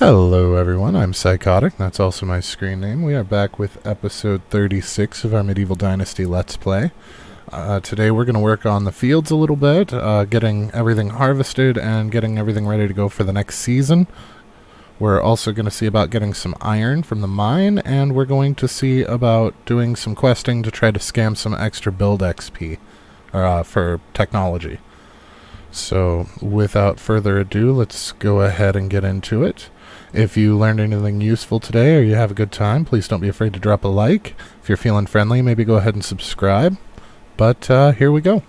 Hello everyone, I'm Psychotic, that's also my screen name. We are back with episode 36 of our Medieval Dynasty Let's Play. Today we're going to work on the fields a little bit, getting everything harvested and getting everything ready to go for the next season. We're also going to see about getting some iron from the mine, and we're going to see about doing some questing to try to scam some extra build XP for technology. So without further ado, let's go ahead and get into it. If you learned anything useful today or you have a good time, please don't be afraid to drop a like. If you're feeling friendly, maybe go ahead and subscribe. But here we go.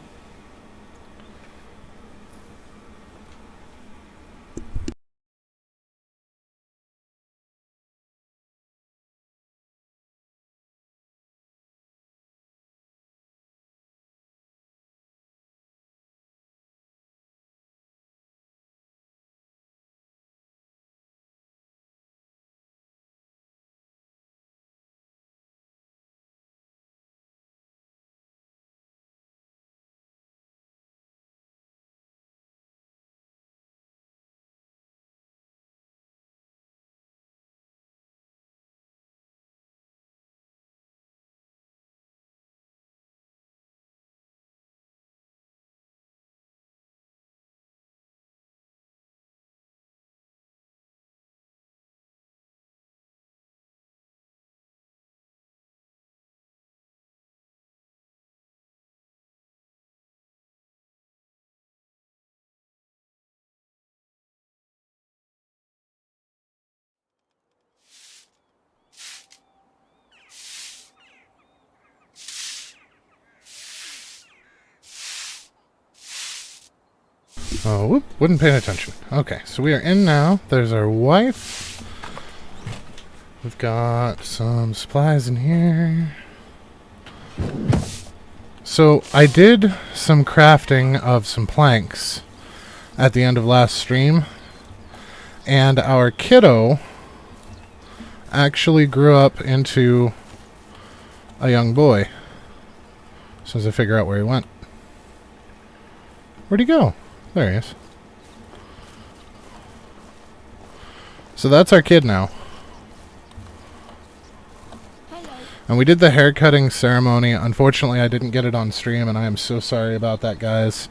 Oh, whoop, wasn't paying attention. Okay, so we are in now. There's our wife. We've got some supplies in here. So I did some crafting of some planks at the end of last stream, and our kiddo actually grew up into a young boy. As soon as I figure out where he went. Where'd he go? There he is. So that's our kid now. Hello. And we did the hair cutting ceremony. Unfortunately, I didn't get it on stream, and I am so sorry about that, guys.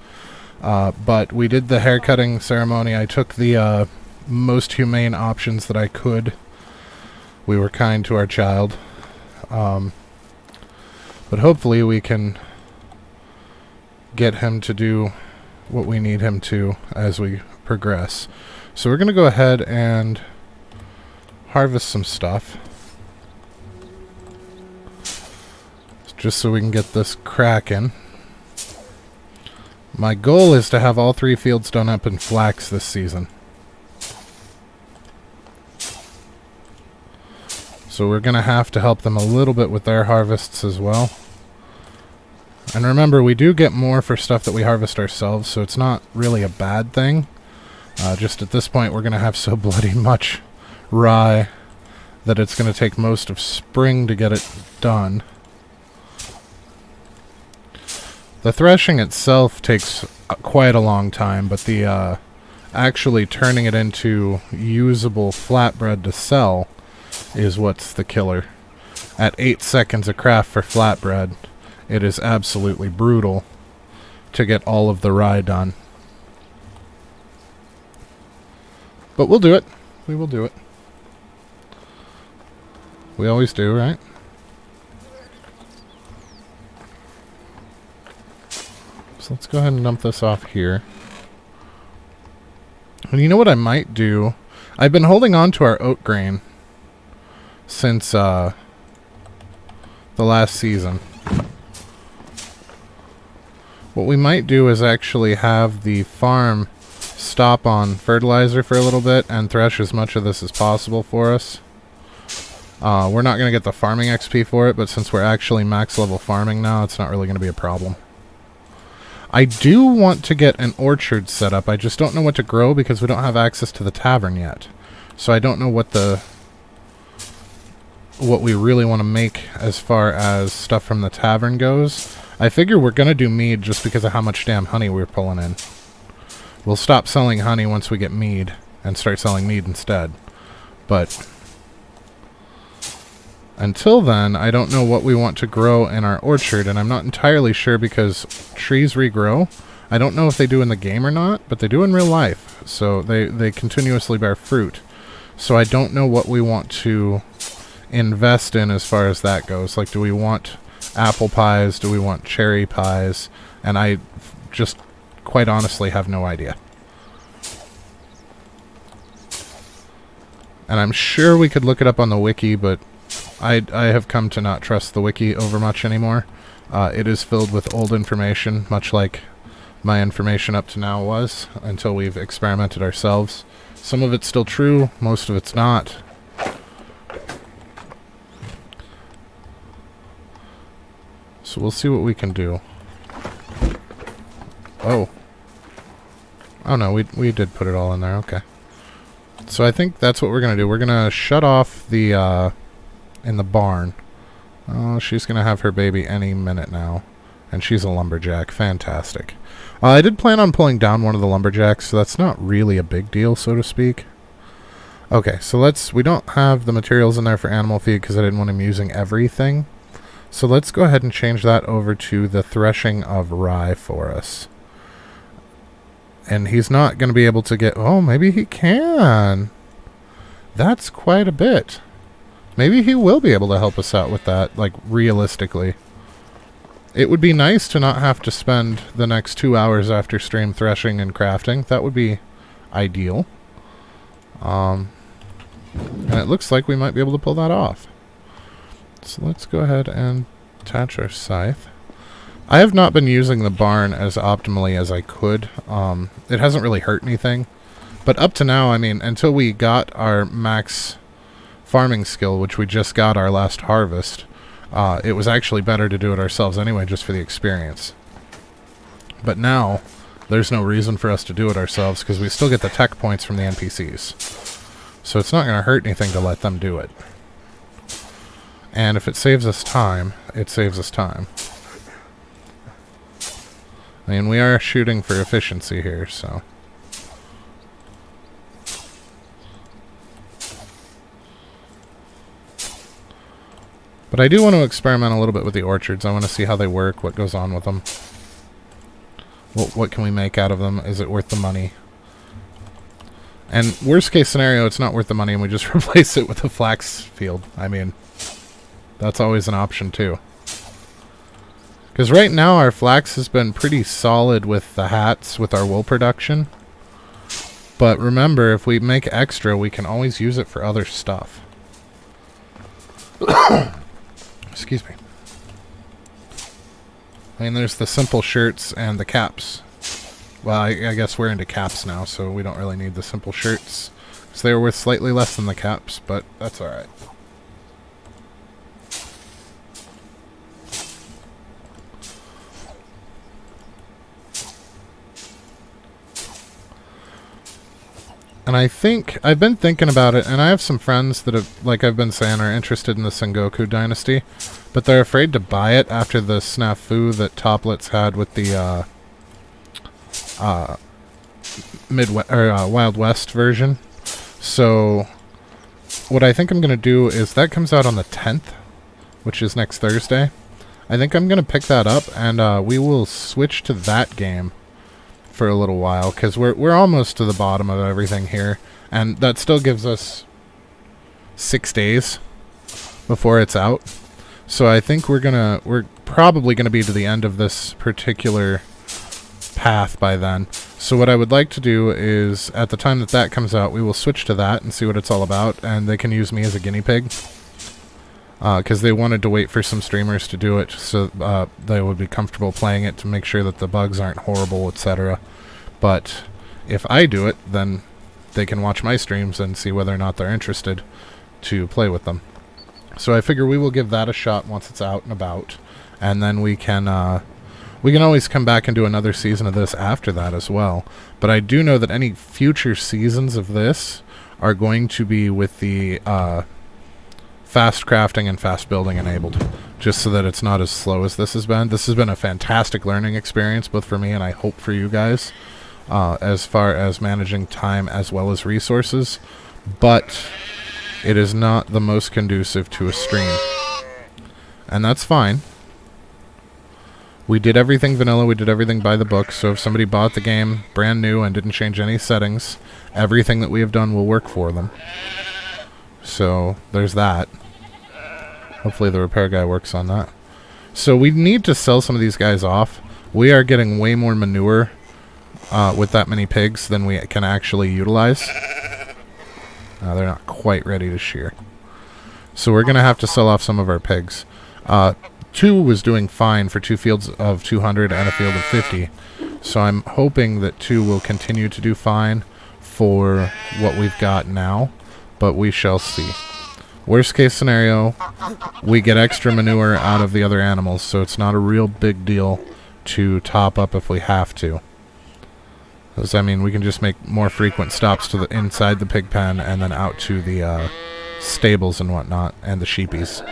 But we did the hair cutting ceremony. I took the most humane options that I could. We were kind to our child. But hopefully we can get him to do what we need him to as we progress. So we're going to go ahead and harvest some stuff. Just so we can get this cracking. My goal is to have all 3 fields done up in flax this season. So we're going to have to help them a little bit with their harvests as well. And remember, we do get more for stuff that we harvest ourselves, so it's not really a bad thing. Just at this point, we're going to have so bloody much rye that it's going to take most of spring to get it done. The threshing itself takes quite a long time, but the actually turning it into usable flatbread to sell is what's the killer. At 8 seconds a craft for flatbread, it is absolutely brutal to get all of the rye done. But we'll do it. We will do it. We always do, right? So let's go ahead and dump this off here. And you know what I might do? I've been holding on to our oat grain since the last season. What we might do is actually have the farm stop on fertilizer for a little bit and thresh as much of this as possible for us. We're not going to get the farming XP for it, but since we're actually max level farming now, it's not really going to be a problem. I do want to get an orchard set up. I just don't know what to grow because we don't have access to the tavern yet. So I don't know what we really want to make as far as stuff from the tavern goes. I figure we're going to do mead just because of how much damn honey we're pulling in. We'll stop selling honey once we get mead and start selling mead instead. But until then, I don't know what we want to grow in our orchard, and I'm not entirely sure because trees regrow. I don't know if they do in the game or not, but they do in real life. So they continuously bear fruit. So I don't know what we want to invest in as far as that goes. Like, do we want apple pies? Do we want cherry pies? And I just quite honestly have no idea. And I'm sure we could look it up on the wiki, but I have come to not trust the wiki over much anymore. It is filled with old information, much like my information up to now was, until we've experimented ourselves. Some of it's still true, most of it's not. So we'll see what we can do. Oh. Oh no, we did put it all in there, okay. So I think that's what we're going to do. We're going to shut off the, in the barn. Oh, she's going to have her baby any minute now. And she's a lumberjack. Fantastic. I did plan on pulling down one of the lumberjacks, so that's not really a big deal, so to speak. Okay, so we don't have the materials in there for animal feed because I didn't want him using everything. So let's go ahead and change that over to the threshing of rye for us. And he's not going to be able to get... Oh, maybe he can. That's quite a bit. Maybe he will be able to help us out with that, like, realistically. It would be nice to not have to spend the next 2 hours after stream threshing and crafting. That would be ideal. And it looks like we might be able to pull that off. So let's go ahead and attach our scythe. I have not been using the barn as optimally as I could. It hasn't really hurt anything. But up to now, I mean, until we got our max farming skill, which we just got our last harvest, it was actually better to do it ourselves anyway, just for the experience. But now, there's no reason for us to do it ourselves, because we still get the tech points from the NPCs. So it's not going to hurt anything to let them do it. And if it saves us time, it saves us time. I mean, we are shooting for efficiency here, so... But I do want to experiment a little bit with the orchards. I want to see how they work, what goes on with them. What can we make out of them? Is it worth the money? And worst case scenario, it's not worth the money and we just replace it with a flax field. I mean, that's always an option too. Because right now our flax has been pretty solid with the hats, with our wool production. But remember, if we make extra, we can always use it for other stuff. Excuse me. I mean, there's the simple shirts and the caps. Well, I guess we're into caps now, so we don't really need the simple shirts. So they're worth slightly less than the caps, but that's alright. And I think, I've been thinking about it, and I have some friends that have, like I've been saying, are interested in the Sengoku Dynasty, but they're afraid to buy it after the snafu that Toplets had with the, Wild West version. So, what I think I'm going to do is, that comes out on the 10th, which is next Thursday. I think I'm going to pick that up, and we will switch to that game for a little while, because we're almost to the bottom of everything here, and that still gives us 6 days before it's out. So I think we're probably gonna be to the end of this particular path by then. So what I would like to do is, at the time that that comes out, we will switch to that and see what it's all about, and they can use me as a guinea pig. Because they wanted to wait for some streamers to do it, so they would be comfortable playing it to make sure that the bugs aren't horrible, etc. But if I do it, then they can watch my streams and see whether or not they're interested to play with them. So I figure we will give that a shot once it's out and about, and then we can always come back and do another season of this after that as well. But I do know that any future seasons of this are going to be with the fast crafting and fast building enabled, just so that it's not as slow as this has been. This has been a fantastic learning experience, both for me and I hope for you guys, as far as managing time as well as resources. But it is not the most conducive to a stream. And that's fine. We did everything vanilla, we did everything by the book, so if somebody bought the game brand new and didn't change any settings, everything that we have done will work for them. So, there's that. Hopefully the repair guy works on that. So we need to sell some of these guys off. We are getting way more manure with that many pigs than we can actually utilize. They're not quite ready to shear. So we're going to have to sell off some of our pigs. 2 was doing fine for 2 fields of 200 and a field of 50. So I'm hoping that 2 will continue to do fine for what we've got now. But we shall see. Worst case scenario, we get extra manure out of the other animals, so it's not a real big deal to top up if we have to. Because, I mean, we can just make more frequent stops to the inside the pig pen and then out to the stables and whatnot, and the sheepies.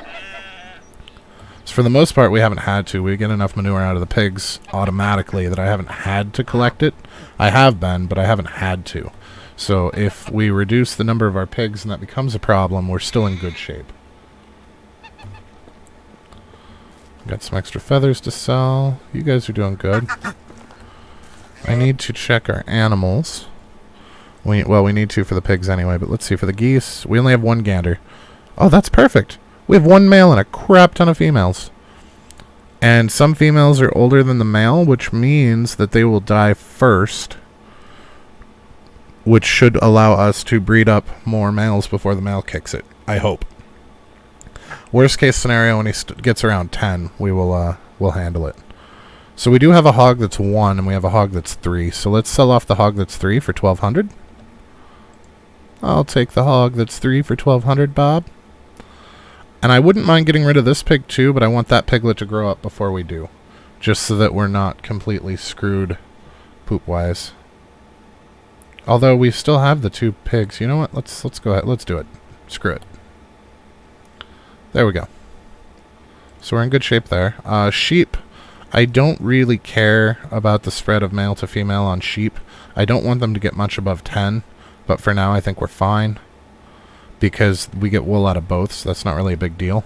So for the most part, we haven't had to. We get enough manure out of the pigs automatically that I haven't had to collect it. I have been, but I haven't had to. So if we reduce the number of our pigs and that becomes a problem, we're still in good shape. Got some extra feathers to sell. You guys are doing good. I need to check our animals. Well, we need to for the pigs anyway, but let's see. For the geese, we only have 1 gander. Oh, that's perfect. We have 1 male and a crap ton of females. And some females are older than the male, which means that they will die first, which should allow us to breed up more males before the male kicks it. I hope. Worst case scenario, when he gets around 10, we'll handle it. So we do have a hog that's 1, and we have a hog that's 3. So let's sell off the hog that's 3 for 1,200. I'll take the hog that's 3 for 1,200, Bob. And I wouldn't mind getting rid of this pig too, but I want that piglet to grow up before we do, just so that we're not completely screwed poop-wise. Although we still have the 2 pigs. You know what? Let's go ahead. Let's do it. Screw it. There we go. So we're in good shape there. Sheep. I don't really care about the spread of male to female on sheep. I don't want them to get much above 10. But for now, I think we're fine, because we get wool out of both, so that's not really a big deal.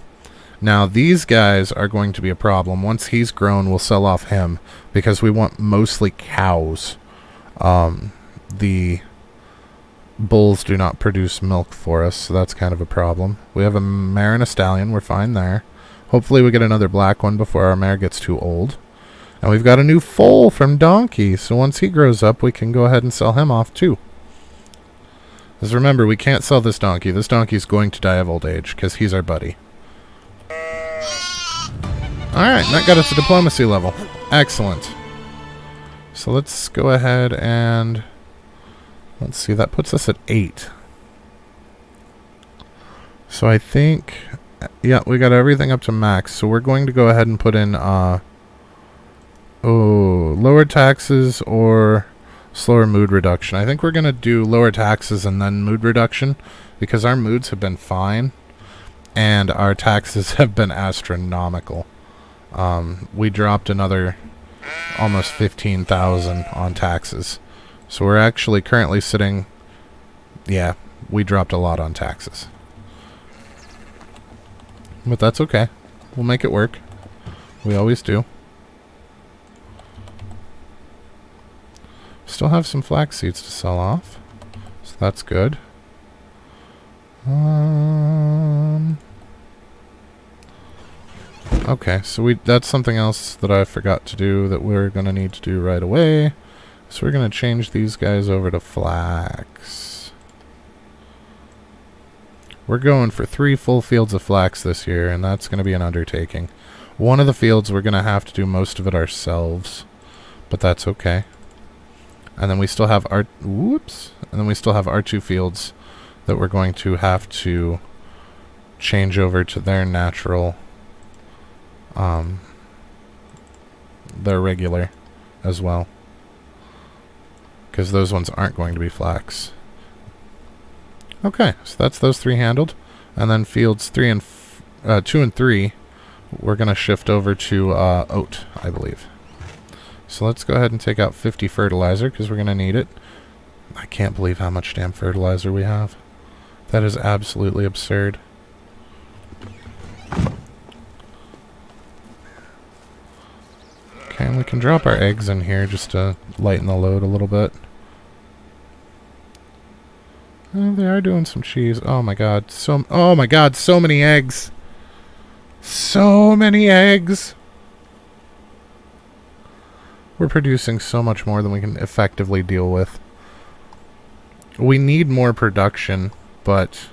Now, these guys are going to be a problem. Once he's grown, we'll sell off him, because we want mostly cows. The bulls do not produce milk for us, so that's kind of a problem. We have a mare and a stallion. We're fine there. Hopefully we get another black one before our mare gets too old. And we've got a new foal from Donkey, so once he grows up, we can go ahead and sell him off too. Because remember, we can't sell this donkey. This donkey's going to die of old age, because he's our buddy. Alright, that got us a diplomacy level. Excellent. So let's go ahead and... let's see, that puts us at 8. So I think... yeah, we got everything up to max. So we're going to go ahead and put in... lower taxes or... slower mood reduction. I think we're going to do lower taxes and then mood reduction, because our moods have been fine and our taxes have been astronomical. We dropped another almost 15,000 on taxes. So we're actually currently sitting... yeah, we dropped a lot on taxes. But that's okay. We'll make it work. We always do. Still have some flax seeds to sell off, so that's good. Okay, so that's something else that I forgot to do that we're going to need to do right away. So we're going to change these guys over to flax. We're going for 3 full fields of flax this year, and that's going to be an undertaking. One of the fields we're going to have to do most of it ourselves, but that's okay. And then we still have our... whoops! And then we still have our 2 fields that we're going to have to change over to their natural... their regular as well. Because those ones aren't going to be flax. Okay, so that's those 3 handled. And then fields 2 and 3, we're going to shift over to oat, I believe. So let's go ahead and take out 50 fertilizer, because we're going to need it. I can't believe how much damn fertilizer we have. That is absolutely absurd. Okay, and we can drop our eggs in here just to lighten the load a little bit. They are doing some cheese. Oh my god, oh my god, so many eggs. So many eggs. We're producing so much more than we can effectively deal with. We need more production, but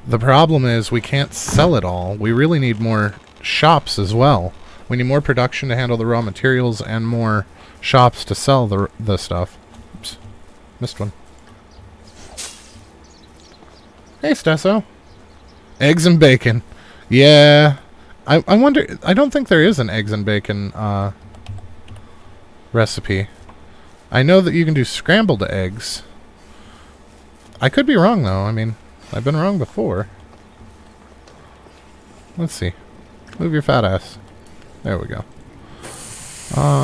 the problem is we can't sell it all. We really need more shops as well. We need more production to handle the raw materials and more shops to sell the stuff. Oops. Missed one. Hey, Stesso. Eggs and bacon. Yeah. I wonder... I don't think there is an eggs and bacon recipe. I know that you can do scrambled eggs. I could be wrong, though. I mean, I've been wrong before. Let's see. Move your fat ass. There we go.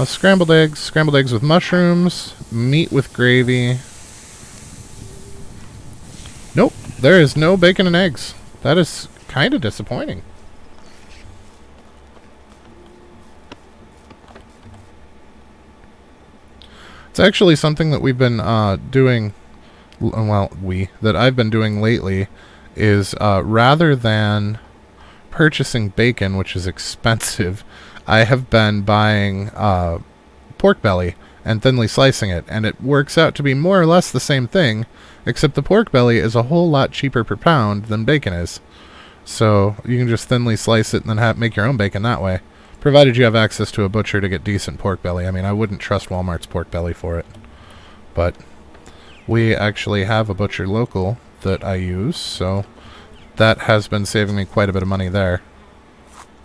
Scrambled eggs with mushrooms, meat with gravy. Nope, there is no bacon and eggs. That is kind of disappointing. It's actually something that we've been doing, well, that I've been doing lately, is rather than purchasing bacon, which is expensive, I have been buying pork belly and thinly slicing it, and it works out to be more or less the same thing, except the pork belly is a whole lot cheaper per pound than bacon is. So you can just thinly slice it and then make your own bacon that way, provided you have access to a butcher to get decent pork belly. I mean, I wouldn't trust Walmart's pork belly for it, but we actually have a butcher local that I use, so that has been saving me quite a bit of money there.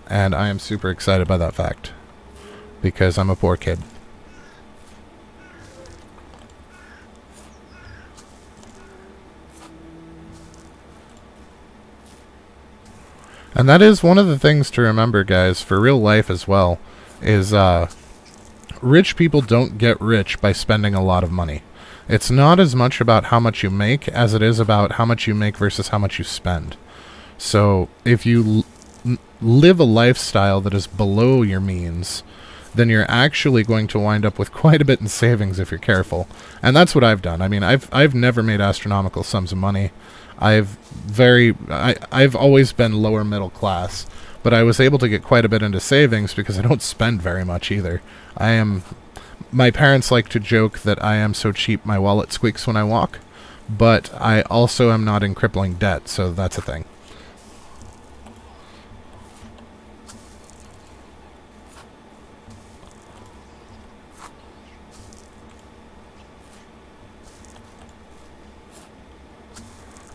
And I am super excited by that fact, because I'm a poor kid. And that is one of the things to remember, guys, for real life as well, is rich people don't get rich by spending a lot of money. It's not as much about how much you make as it is about how much you make versus how much you spend. So if you live a lifestyle that is below your means, then you're actually going to wind up with quite a bit in savings if you're careful. And that's what I've done. I mean, I've never made astronomical sums of money. I've always been lower middle class, but I was able to get quite a bit into savings because I don't spend very much either. My parents like to joke that I am so cheap my wallet squeaks when I walk, but I also am not in crippling debt, so that's a thing.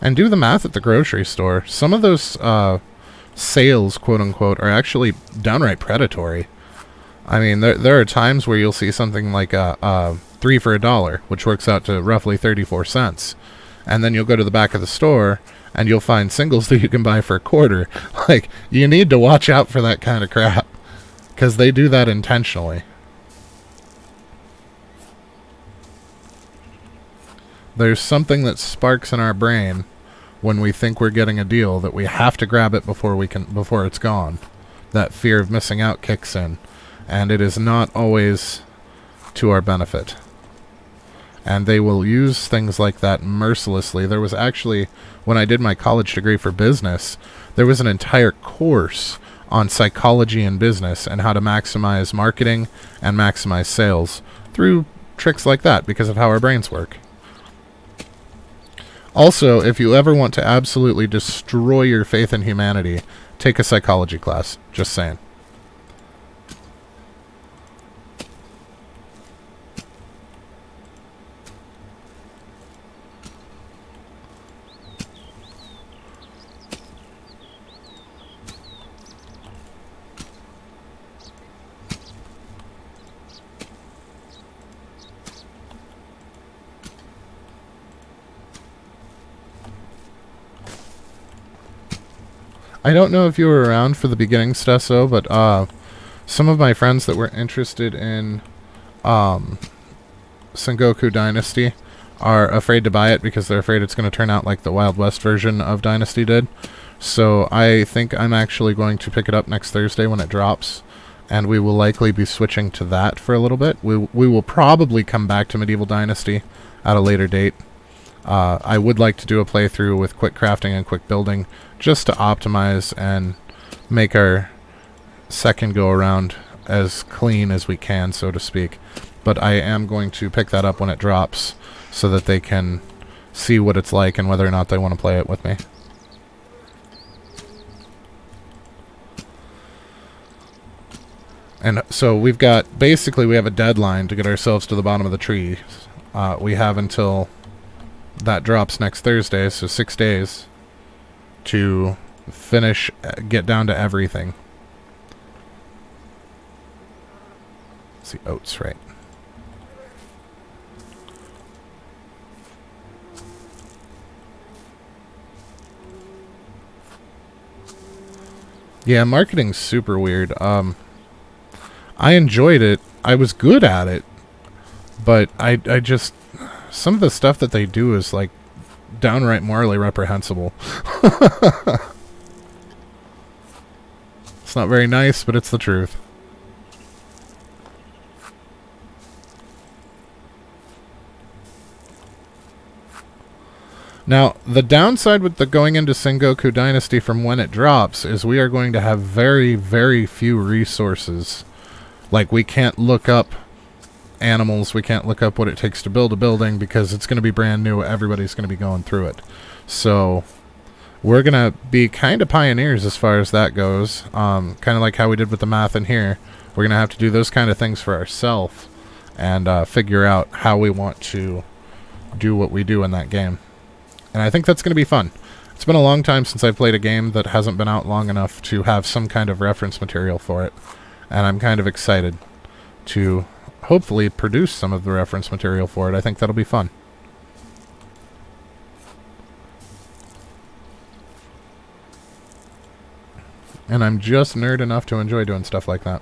And do the math at the grocery store. Some of those sales, quote-unquote, are actually downright predatory. I mean, there are times where you'll see something like 3 for $1, which works out to roughly 34 cents. And then you'll go to the back of the store, and you'll find singles that you can buy for $0.25. Like, you need to watch out for that kind of crap, because they do that intentionally. There's something that sparks in our brain when we think we're getting a deal that we have to grab it before it's gone. That fear of missing out kicks in, and it is not always to our benefit. And they will use things like that mercilessly. There was actually, when I did my college degree for business, there was an entire course on psychology in business and how to maximize marketing and maximize sales through tricks like that because of how our brains work. Also, if you ever want to absolutely destroy your faith in humanity, take a psychology class. Just saying. I don't know if you were around for the beginning, Stesso, but some of my friends that were interested in Sengoku Dynasty are afraid to buy it because they're afraid it's going to turn out like the Wild West version of Dynasty did. So I think I'm actually going to pick it up next Thursday when it drops, and we will likely be switching to that for a little bit. We will probably come back to Medieval Dynasty at a later date. I would like to do a playthrough with quick crafting and quick building just to optimize and make our second go around as clean as we can, so to speak. But I am going to pick that up when it drops so that they can see what it's like and whether or not they want to play it with me. And so we've got, basically we have a deadline to get ourselves to the bottom of the tree. We have until that drops next Thursday, so 6 days, to finish, get down to everything. Let's see, oats, right. Yeah, marketing's super weird. I enjoyed it. I was good at it. But I just... Some of the stuff that they do is, like, downright morally reprehensible. It's not very nice, but it's the truth. Now, the downside with the going into Sengoku Dynasty from when it drops is we are going to have very, very few resources. Like, we can't look up animals, we can't look up what it takes to build a building because it's going to be brand new. Everybody's going to be going through it. So, we're going to be kind of pioneers as far as that goes. Kind of like how we did with the math in here. We're going to have to do those kind of things for ourselves and figure out how we want to do what we do in that game. And I think that's going to be fun. It's been a long time since I've played a game that hasn't been out long enough to have some kind of reference material for it. And I'm kind of excited to hopefully produce some of the reference material for it. I think that'll be fun. And I'm just nerd enough to enjoy doing stuff like that.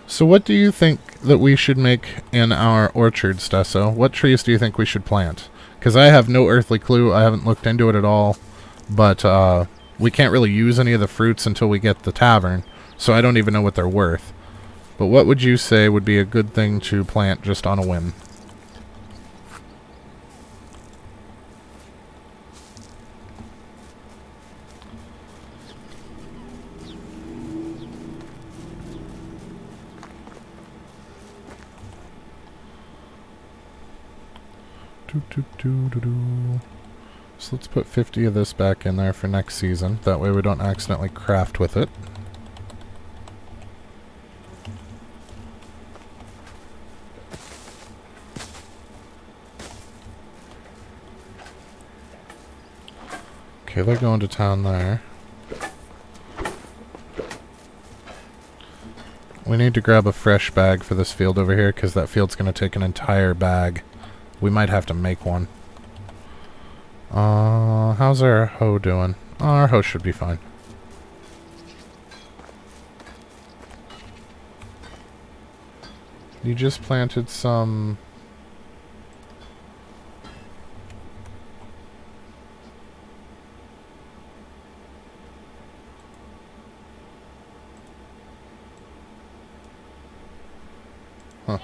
So what do you think that we should make in our orchard, Stesso? What trees do you think we should plant? Because I have no earthly clue. I haven't looked into it at all. But we can't really use any of the fruits until we get the tavern. So I don't even know what they're worth. But what would you say would be a good thing to plant just on a whim? So let's put 50 of this back in there for next season. That way we don't accidentally craft with it. Okay, they're going to town there. We need to grab a fresh bag for this field over here, because that field's going to take an entire bag. We might have to make one. How's our hoe doing? Oh, our hoe should be fine. You just planted some... Huh.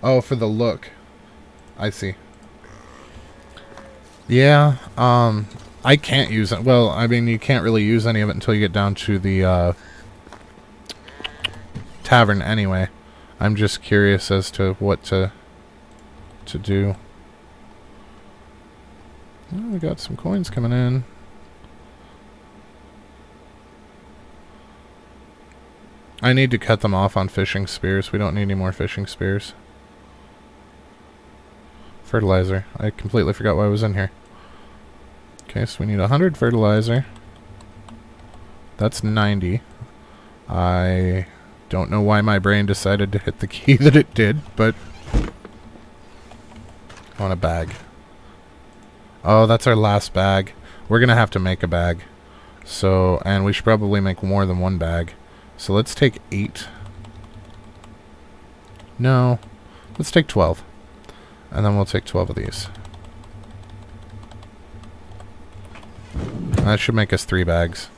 Oh, for the look. I see. Yeah, I can't use it. Well, I mean, you can't really use any of it until you get down to the, tavern anyway. I'm just curious as to what to do. Oh, we got some coins coming in. I need to cut them off on fishing spears. We don't need any more fishing spears. Fertilizer. I completely forgot why I was in here. Okay, so we need 100 fertilizer. That's 90. I don't know why my brain decided to hit the key that it did, but I want a bag. Oh, that's our last bag. We're going to have to make a bag. So, and we should probably make more than one bag. So let's take 8. No. Let's take 12. And then we'll take 12 of these. That should make us 3 bags.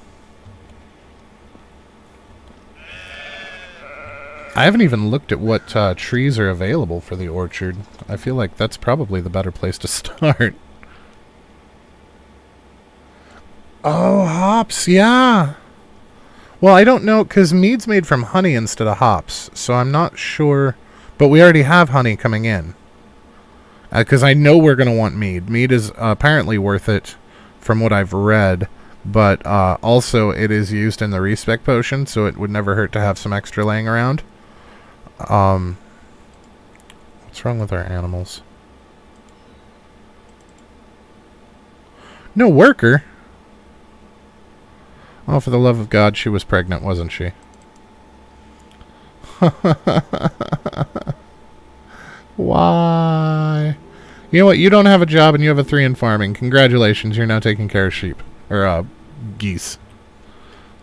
I haven't even looked at what trees are available for the orchard. I feel like that's probably the better place to start. Oh, hops, yeah. Well, I don't know, because mead's made from honey instead of hops, so I'm not sure. But we already have honey coming in. Because I know we're going to want mead. Mead is apparently worth it from what I've read. But also it is used in the respec potion, so it would never hurt to have some extra laying around. What's wrong with our animals? No worker? Oh, for the love of God, she was pregnant, wasn't she? Why? You know what? You don't have a job and you have a 3 in farming. Congratulations, you're now taking care of sheep. Or, geese.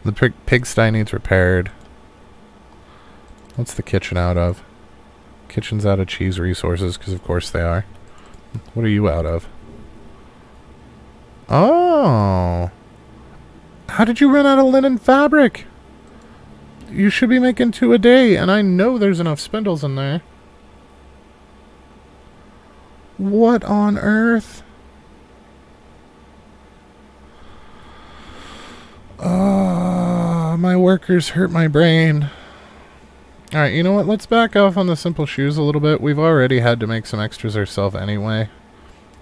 The pigsty needs repaired. What's the kitchen out of? Kitchen's out of cheese resources, because of course they are. What are you out of? Oh! How did you run out of linen fabric? You should be making 2 a day, and I know there's enough spindles in there. What on earth? My workers hurt my brain. Alright, you know what? Let's back off on the simple shoes a little bit. We've already had to make some extras ourselves anyway.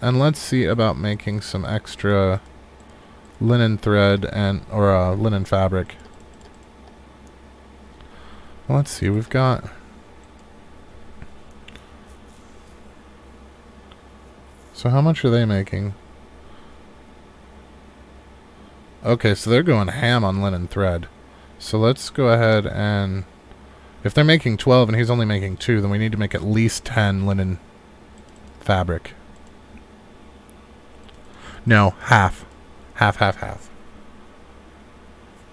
And let's see about making some extra linen thread or linen fabric. Well, let's see, we've got... So how much are they making? Okay, so they're going ham on linen thread. So let's go ahead and... If they're making 12 and he's only making 2, then we need to make at least 10 linen fabric. No, half. Half.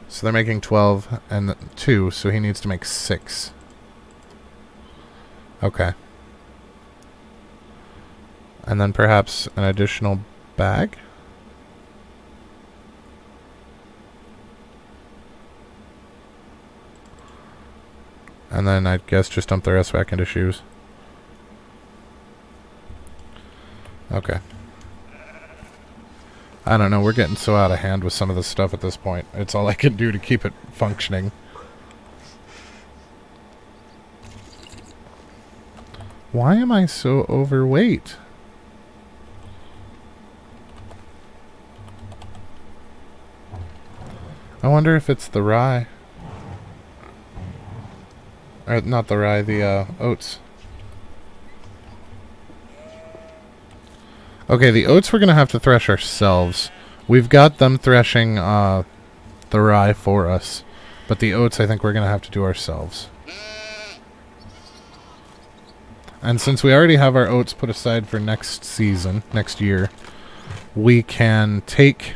So they're making 12 and 2, so he needs to make 6. Okay. And then perhaps an additional bag? And then I guess just dump the rest back into shoes. Okay. I don't know, we're getting so out of hand with some of this stuff at this point. It's all I can do to keep it functioning. Why am I so overweight? I wonder if it's the rye. Or not the rye, the oats. Okay, the oats we're going to have to thresh ourselves. We've got them threshing the rye for us. But the oats I think we're going to have to do ourselves. And since we already have our oats put aside for next season, next year, we can take...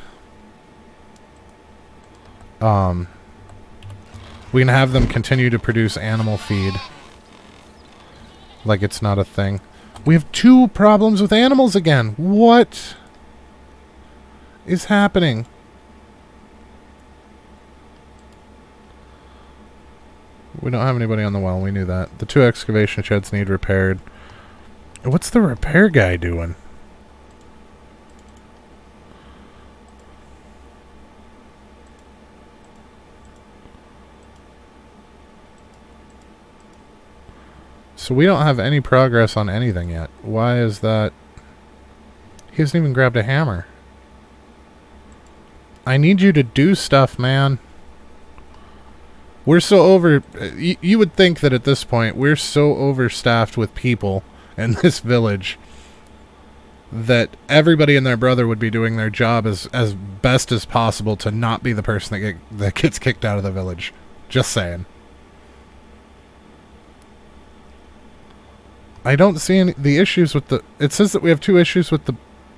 we can have them continue to produce animal feed. Like it's not a thing. We have 2 problems with animals again. What is happening? We don't have anybody on the well. We knew that. The 2 excavation sheds need repaired. What's the repair guy doing? So we don't have any progress on anything yet. Why is that? He hasn't even grabbed a hammer. I need you to do stuff, man. We're so over... You would think that at this point, we're so overstaffed with people in this village that everybody and their brother would be doing their job as best as possible to not be the person that gets kicked out of the village. Just saying. I don't see the issues with the... It says that we have 2 issues with the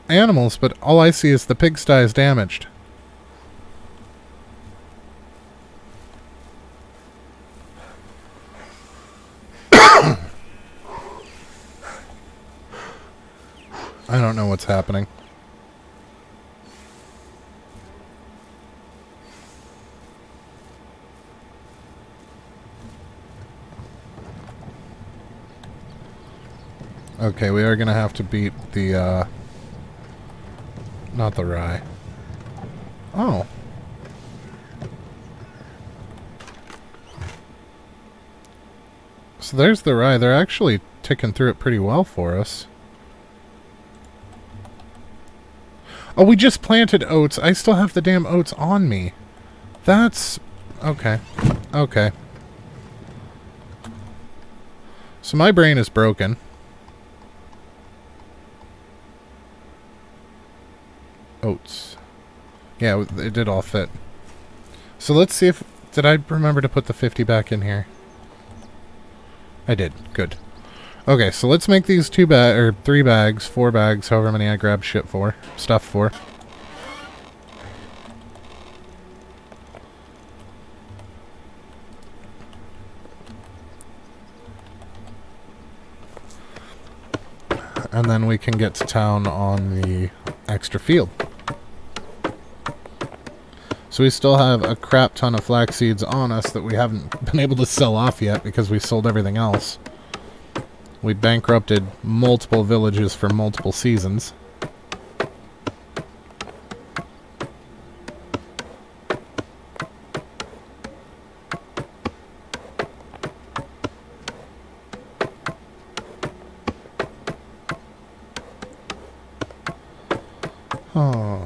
animals, but all I see is the pigsty is damaged. I don't know what's happening. Okay, we are going to have to beat the, not the rye. Oh. So there's the rye. They're actually ticking through it pretty well for us. Oh, we just planted oats. I still have the damn oats on me. That's... Okay. Okay. So my brain is broken. Oats. Yeah, it did all fit. So let's see if... Did I remember to put the 50 back in here? I did. Good. Okay, so let's make these 3 bags, 4 bags, however many I grabbed stuff for. And then we can get to town on the extra field. So we still have a crap ton of flax seeds on us that we haven't been able to sell off yet because we sold everything else. We bankrupted multiple villages for multiple seasons. Oh.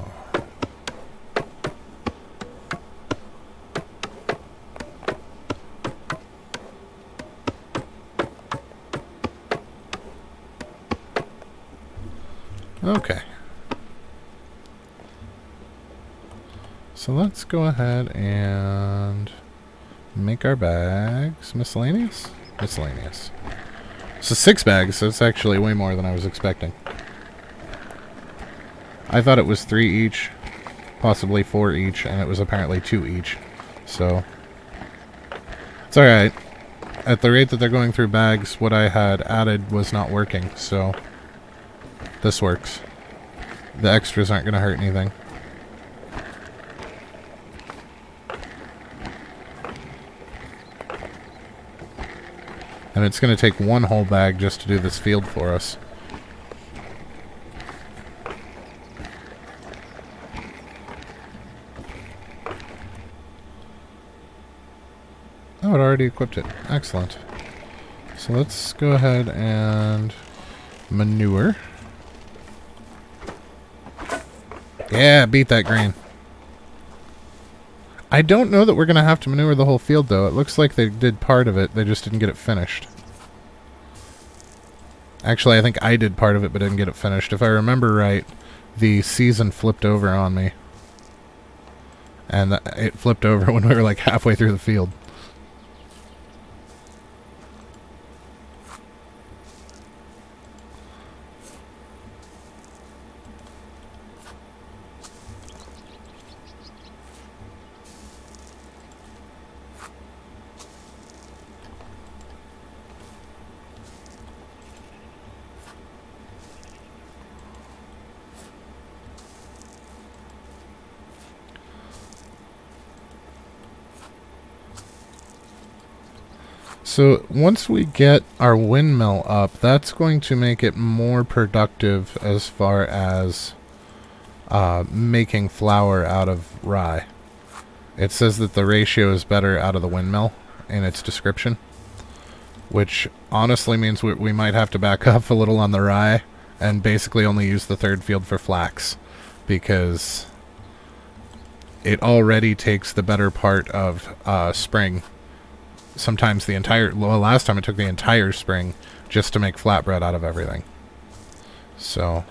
Okay. So let's go ahead and make our bags miscellaneous? Miscellaneous. So 6 bags, so it's actually way more than I was expecting. I thought it was 3 each, possibly 4 each, and it was apparently 2 each. So, it's alright. At the rate that they're going through bags, what I had added was not working, so this works. The extras aren't going to hurt anything. And it's going to take 1 whole bag just to do this field for us. Oh, it already equipped it. Excellent. So let's go ahead and manure. Yeah, beat that grain. I don't know that we're going to have to manure the whole field, though. It looks like they did part of it. They just didn't get it finished. Actually, I think I did part of it, but didn't get it finished. If I remember right, the season flipped over on me. And it flipped over when we were like halfway through the field. So once we get our windmill up, that's going to make it more productive as far as making flour out of rye. It says that the ratio is better out of the windmill in its description, which honestly means we might have to back up a little on the rye and basically only use the 3rd field for flax, because it already takes the better part of spring. Sometimes the entire... Well, last time it took the entire spring just to make flatbread out of everything. So...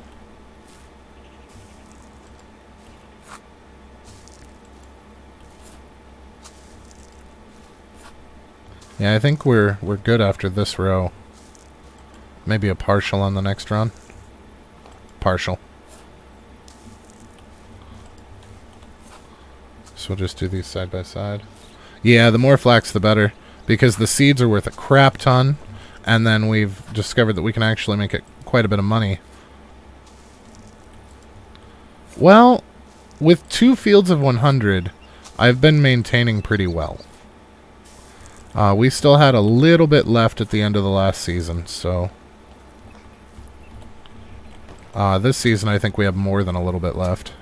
yeah, I think we're good after this row. Maybe a partial on the next run. Partial. So we'll just do these side by side. Yeah, the more flax the better, because the seeds are worth a crap ton, and then we've discovered that we can actually make it quite a bit of money. Well, with 2 fields of 100, I've been maintaining pretty well. We still had a little bit left at the end of the last season, so... this season I think we have more than a little bit left.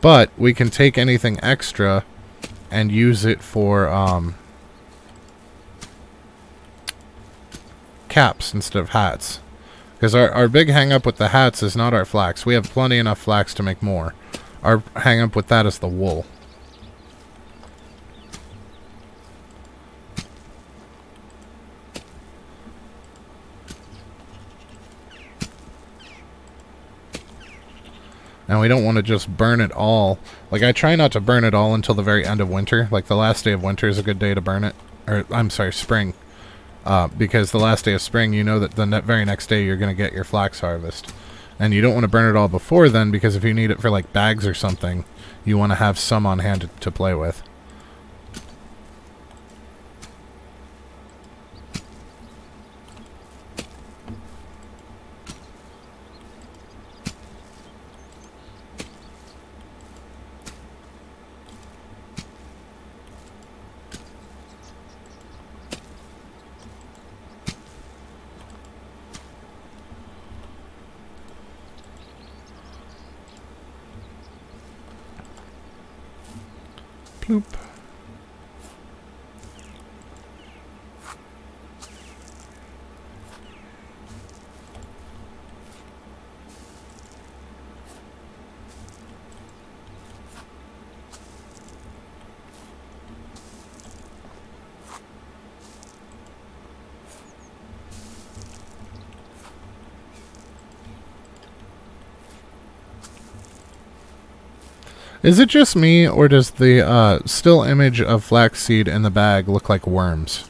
But we can take anything extra and use it for caps instead of hats. Because our big hang-up with the hats is not our flax. We have plenty enough flax to make more. Our hang-up with that is the wool. And we don't want to just burn it all. Like, I try not to burn it all until the very end of winter. Like, the last day of winter is a good day to burn it. Or, I'm sorry, spring. Because the last day of spring, you know that the very next day you're going to get your flax harvest. And you don't want to burn it all before then, because if you need it for, like, bags or something, you want to have some on hand to play with. Ploop. Is it just me, or does the still image of flaxseed in the bag look like worms?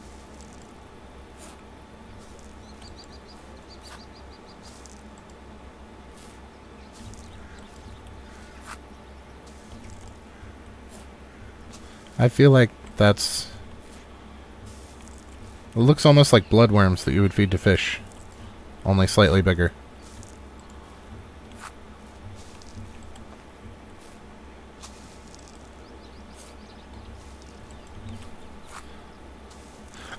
I feel like that's... It looks almost like bloodworms that you would feed to fish, only slightly bigger.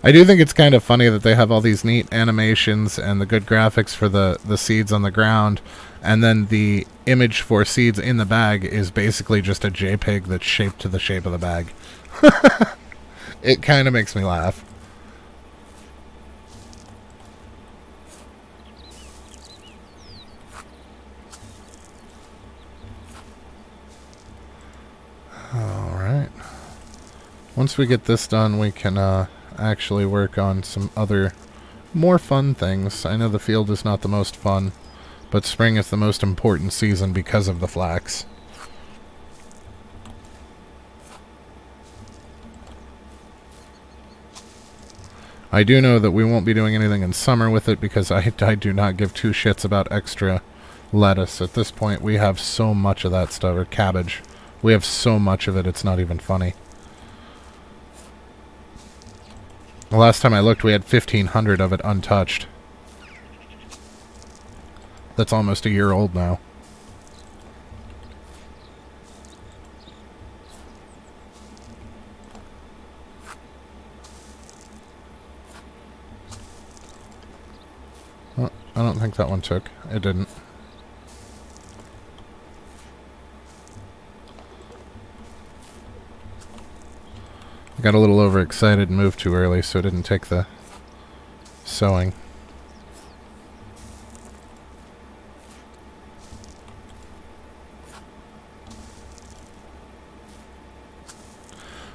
I do think it's kind of funny that they have all these neat animations and the good graphics for the seeds on the ground, and then the image for seeds in the bag is basically just a JPEG that's shaped to the shape of the bag. It kind of makes me laugh. Alright. Once we get this done, we can actually work on some other more fun things. I know the field is not the most fun, but spring is the most important season because of the flax. I do know that we won't be doing anything in summer with it because I do not give two shits about extra lettuce. At this point, we have so much of that stuff, or cabbage. We have so much of it, it's not even funny. The last time I looked, we had 1,500 of it untouched. That's almost a year old now. Oh, I don't think that one took. It didn't. I got a little overexcited and moved too early, so it didn't take the sowing.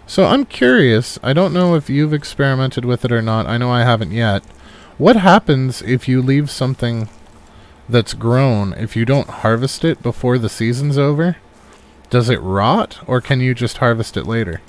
So I'm curious, I don't know if you've experimented with it or not, I know I haven't yet. What happens if you leave something that's grown, if you don't harvest it before the season's over? Does it rot, or can you just harvest it later?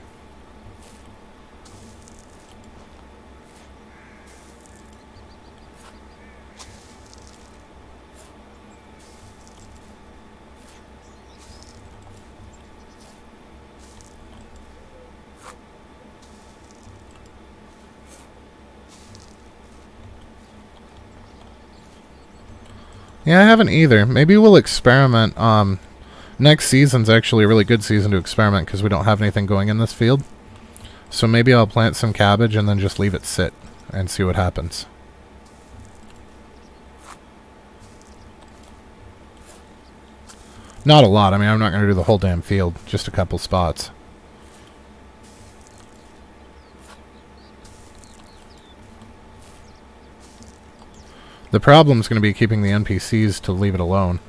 Yeah, I haven't either. Maybe we'll experiment. Next season's actually a really good season to experiment because we don't have anything going in this field. So maybe I'll plant some cabbage and then just leave it sit and see what happens. Not a lot. I mean, I'm not going to do the whole damn field. Just a couple spots. The problem's going to be keeping the NPCs to leave it alone.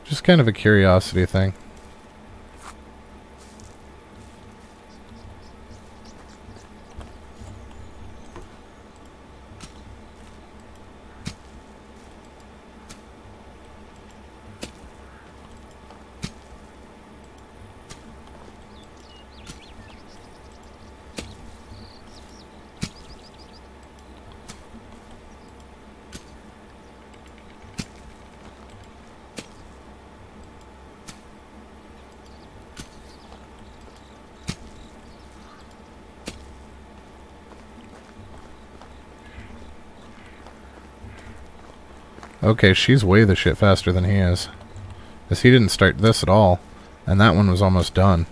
Just kind of a curiosity thing. Okay, she's way the shit faster than he is. Because he didn't start this at all. And that one was almost done.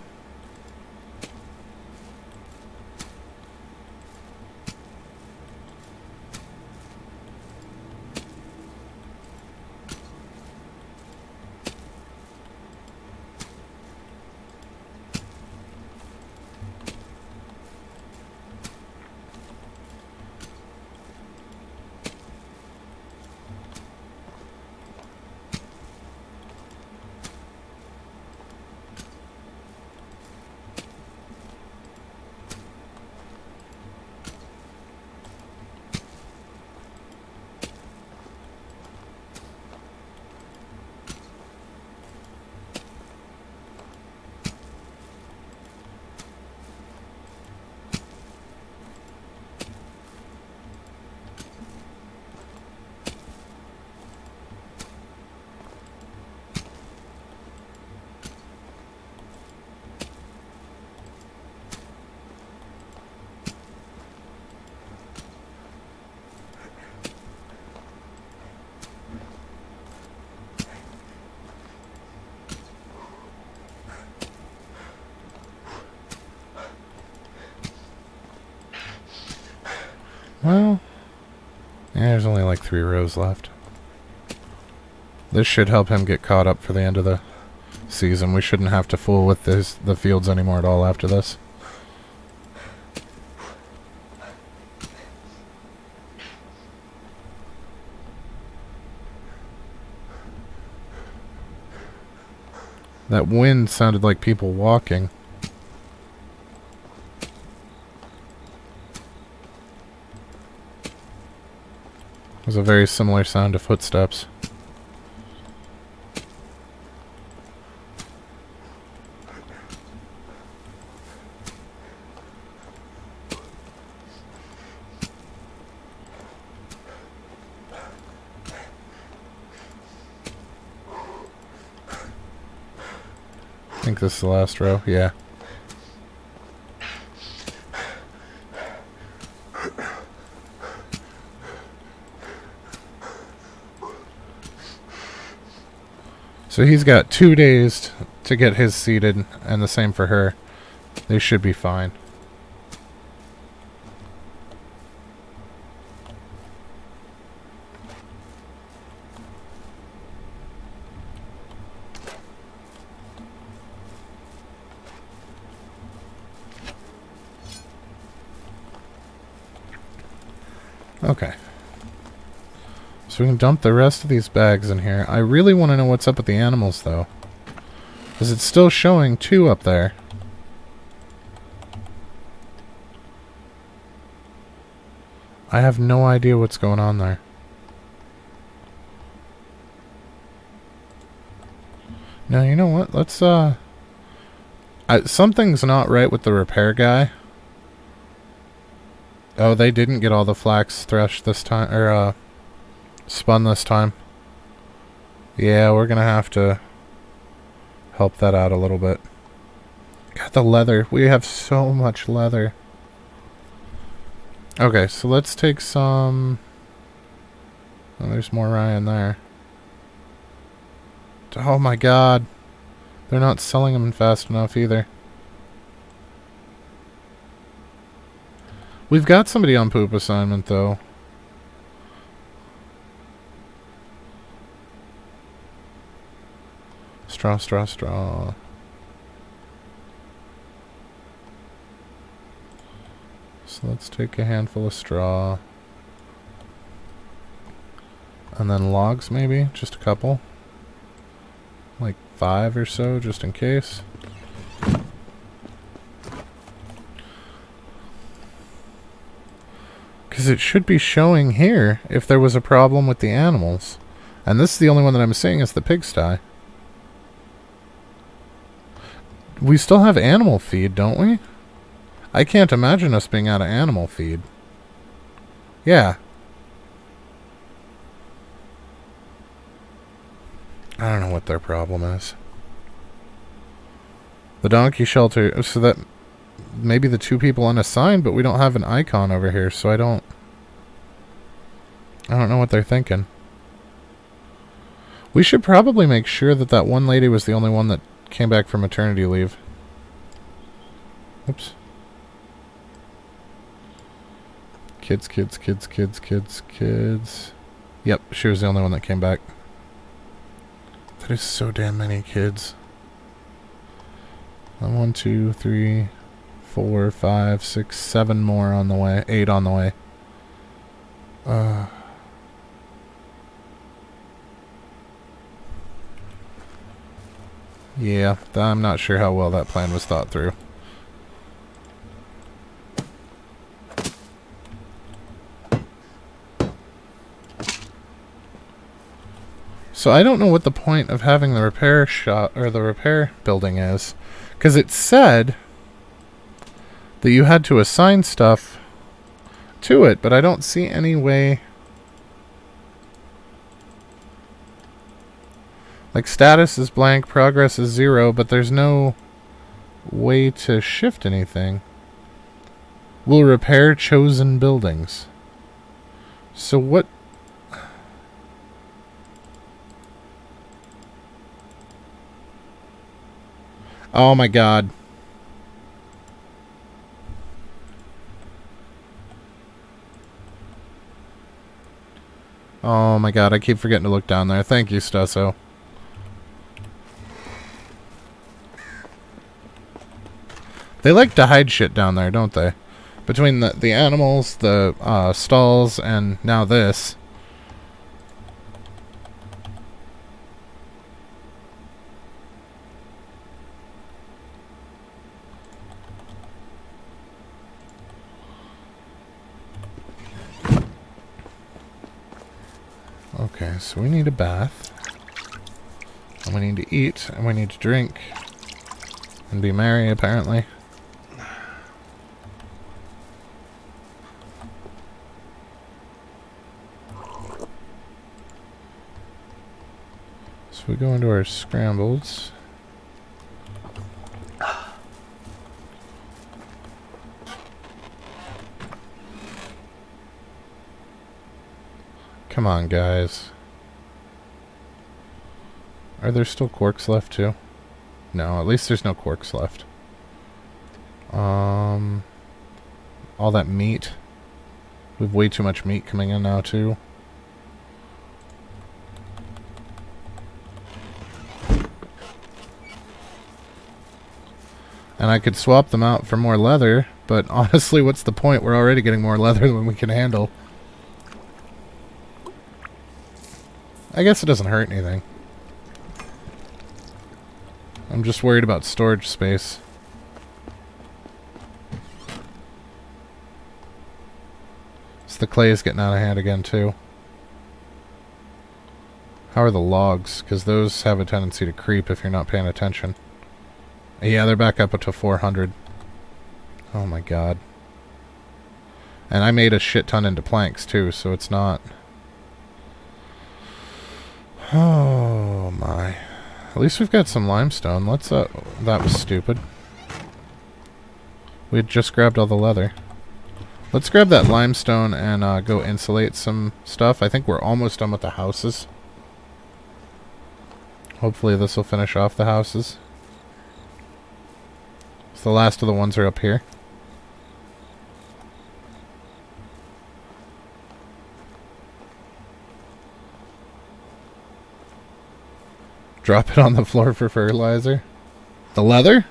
Well, yeah, there's only like 3 rows left. This should help him get caught up for the end of the season. We shouldn't have to fool with the fields anymore at all after this. That wind sounded like people walking. It was a very similar sound to footsteps. I think this is the last row, yeah. So he's got 2 days to get his seated, and the same for her. They should be fine. Okay. So we can dump the rest of these bags in here. I really want to know what's up with the animals, though. Because it's still showing 2 up there. I have no idea what's going on there. Now, you know what? Let's, something's not right with the repair guy. Oh, they didn't get all the flax threshed this time, or, spun this time. Yeah, we're gonna have to help that out a little bit. Got the leather. We have so much leather. Okay, so let's take some... Oh, there's more Ryan there. Oh my god. They're not selling them fast enough either. We've got somebody on poop assignment, though. Straw, straw, straw. So let's take a handful of straw. And then logs, maybe? Just a couple? Like 5 or so, just in case. Because it should be showing here if there was a problem with the animals. And this is the only one that I'm seeing is the pigsty. We still have animal feed, don't we? I can't imagine us being out of animal feed. Yeah. I don't know what their problem is. The donkey shelter, so that maybe the 2 people unassigned, but we don't have an icon over here, so I don't know what they're thinking. We should probably make sure that that one lady was the only one that came back from maternity leave. Oops. Kids, kids, kids, kids, kids, kids. Yep, she was the only one that came back. That is so damn many kids. 1, 2, 3, 4, 5, 6, 7 more on the way. 8 on the way. Yeah, I'm not sure how well that plan was thought through. So I don't know what the point of having the repair shop or the repair building is, because it said that you had to assign stuff to it, but I don't see any way. Like, status is blank, progress is 0, but there's no way to shift anything. Will repair chosen buildings. So what? Oh my god. Oh my god, I keep forgetting to look down there. Thank you, Stusso. They like to hide shit down there, don't they? Between the animals, the stalls, and now this. Okay, so we need a bath. And we need to eat, and we need to drink. And be merry, apparently. So we go into our scrambles. Come on, guys. Are there still quarks left, too? No, at least there's no quarks left. All that meat. We have way too much meat coming in now, too. And I could swap them out for more leather, but honestly, what's the point? We're already getting more leather than we can handle. I guess it doesn't hurt anything. I'm just worried about storage space. So the clay is getting out of hand again, too. How are the logs? Because those have a tendency to creep if you're not paying attention. Yeah, they're back up to 400. Oh my god. And I made a shit ton into planks, too, so it's not... Oh my. At least we've got some limestone. Let's, that was stupid. We had just grabbed all the leather. Let's grab that limestone and go insulate some stuff. I think we're almost done with the houses. Hopefully this will finish off the houses. So the last of the ones are up here. Drop it on the floor for fertilizer. The leather?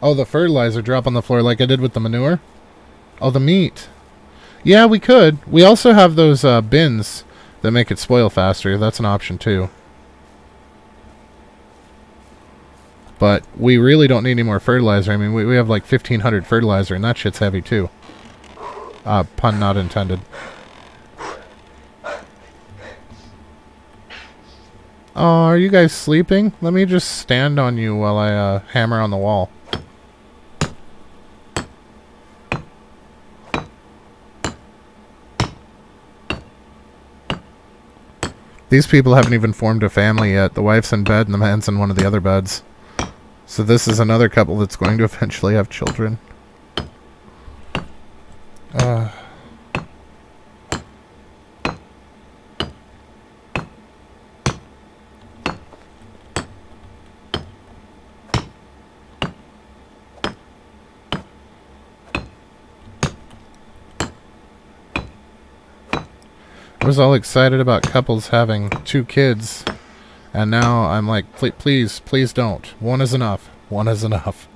Oh, the fertilizer drop on the floor like I did with the manure? Oh, the meat. Yeah, we could. We also have those bins that make it spoil faster. That's an option too. But we really don't need any more fertilizer. I mean, we have like 1,500 fertilizer, and that shit's heavy too. Pun not intended. Oh, are you guys sleeping? Let me just stand on you while I hammer on the wall. These people haven't even formed a family yet. The wife's in bed and the man's in one of the other beds. So this is another couple that's going to eventually have children. I was all excited about couples having 2 kids, and now I'm like, please, please don't. 1 is enough. 1 is enough.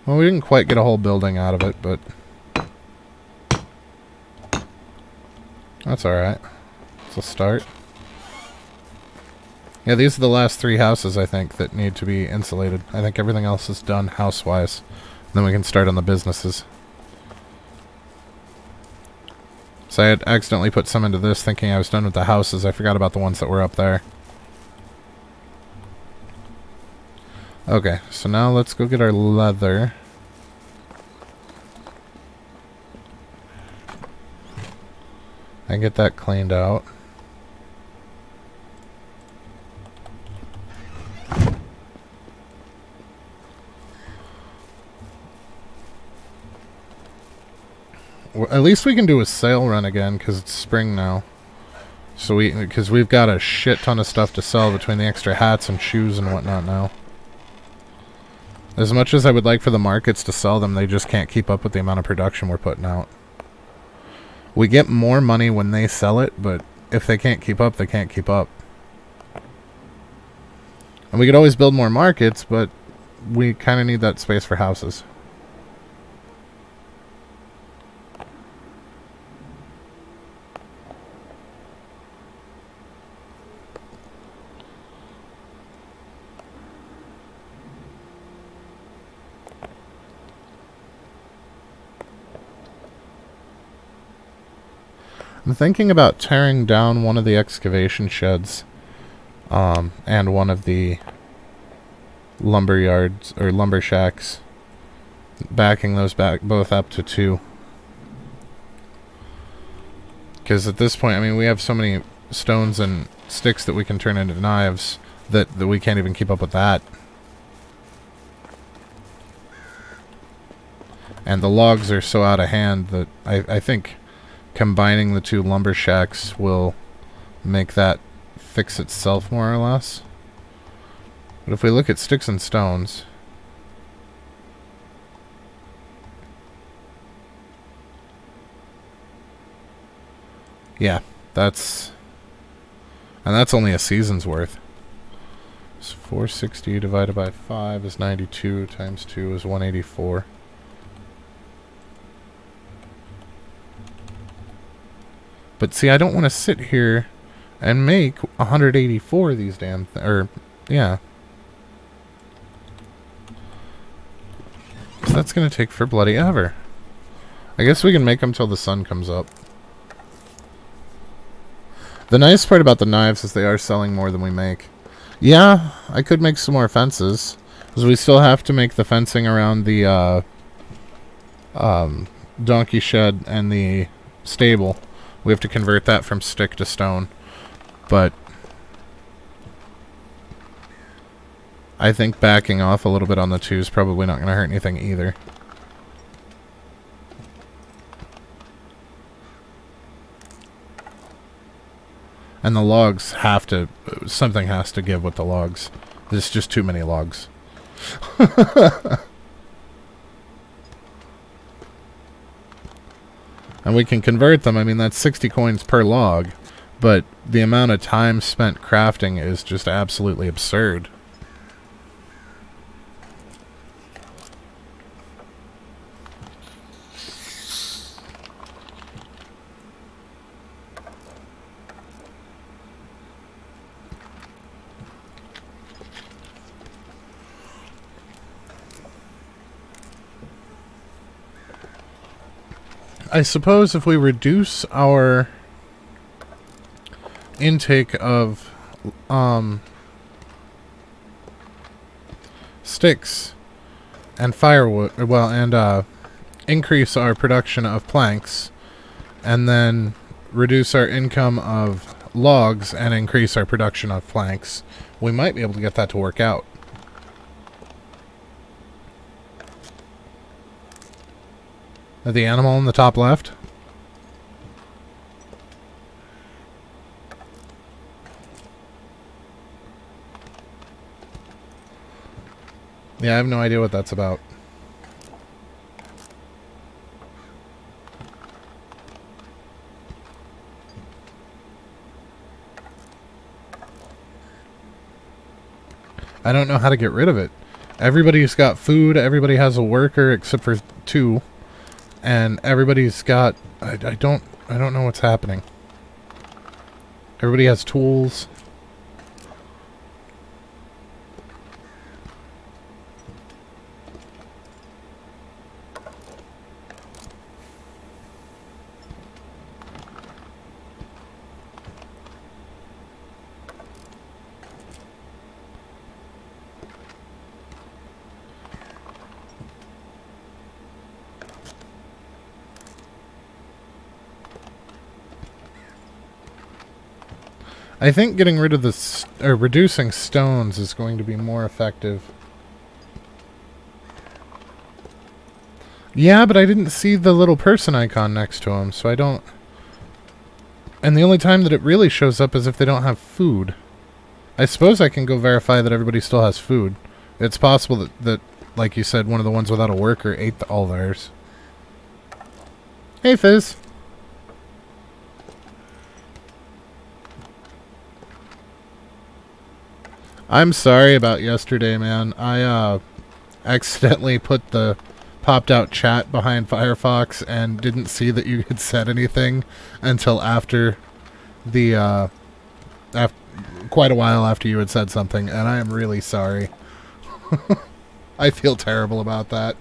Well, we didn't quite get a whole building out of it, but that's alright. It's a start. Yeah, these are the last 3 houses, I think, that need to be insulated. I think everything else is done house-wise. Then we can start on the businesses. So I had accidentally put some into this thinking I was done with the houses. I forgot about the ones that were up there. Okay, so now let's go get our leather. And get that cleaned out. At least we can do a sale run again because it's spring now. So because we've got a shit ton of stuff to sell between the extra hats and shoes and whatnot now. As much as I would like for the markets to sell them, they just can't keep up with the amount of production we're putting out. We get more money when they sell it, but if they can't keep up, they can't keep up. And we could always build more markets, but we kind of need that space for houses. I'm thinking about tearing down one of the excavation sheds, and one of the lumber yards, or lumber shacks, backing those back both up to 2. Because at this point, I mean, we have so many stones and sticks that we can turn into knives that we can't even keep up with that. And the logs are so out of hand that I think combining the 2 lumber shacks will make that fix itself more or less. But if we look at sticks and stones, yeah, that's only a season's worth. So 460 divided by 5 is 92 times 2 is 184. But see, I don't want to sit here and make 184 of these damn yeah. So that's going to take for bloody ever. I guess we can make them till the sun comes up. The nice part about the knives is they are selling more than we make. Yeah, I could make some more fences. Because we still have to make the fencing around the donkey shed and the stable. We have to convert that from stick to stone. But I think backing off a little bit on the 2 is probably not going to hurt anything either. And the logs have to... Something has to give with the logs. There's just too many logs. And we can convert them. I mean, that's 60 coins per log. But the amount of time spent crafting is just absolutely absurd. I suppose if we reduce our intake of sticks and firewood, well, and increase our production of planks, and then reduce our income of logs and increase our production of planks, we might be able to get that to work out. The animal in the top left. Yeah, I have no idea what that's about. I don't know how to get rid of it. Everybody's got food, everybody has a worker except for 2. And everybody's got... I don't know what's happening. Everybody has tools. I think getting rid of the... or reducing stones is going to be more effective. Yeah, but I didn't see the little person icon next to him, so I don't... And the only time that it really shows up is if they don't have food. I suppose I can go verify that everybody still has food. It's possible that like you said, one of the ones without a worker ate all theirs. Hey, Fizz. I'm sorry about yesterday, man. I accidentally put the popped out chat behind Firefox and didn't see that you had said anything until after the quite a while after you had said something, and I am really sorry. I feel terrible about that.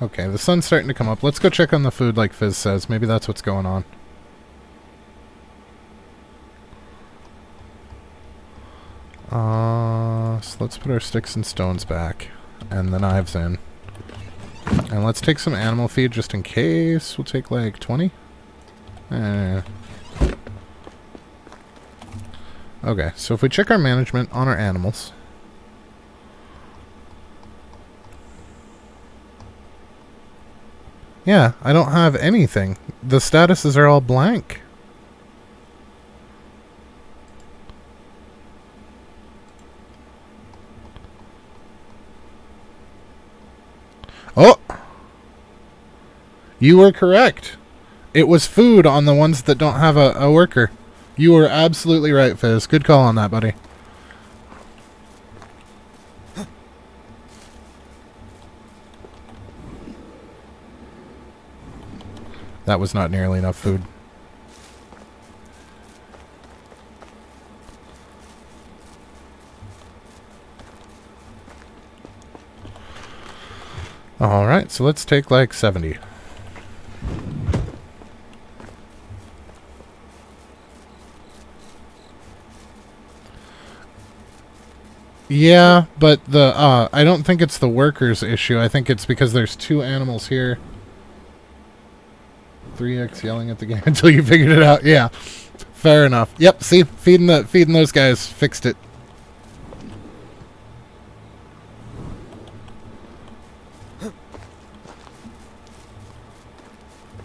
Okay, the sun's starting to come up. Let's go check on the food like Fizz says. Maybe that's what's going on. So let's put our sticks and stones back. And the knives in. And let's take some animal feed just in case. We'll take like 20. Okay, so if we check our management on our animals... Yeah, I don't have anything. The statuses are all blank. Oh! You were correct. It was food on the ones that don't have a worker. You were absolutely right, Fizz. Good call on that, buddy. That was not nearly enough food. Alright, so let's take like 70. Yeah, but the I don't think it's the workers issue. I think it's because there's 2 animals here. 3x yelling at the game until you figured it out. Yeah. Fair enough. Yep, see, feeding those guys fixed it.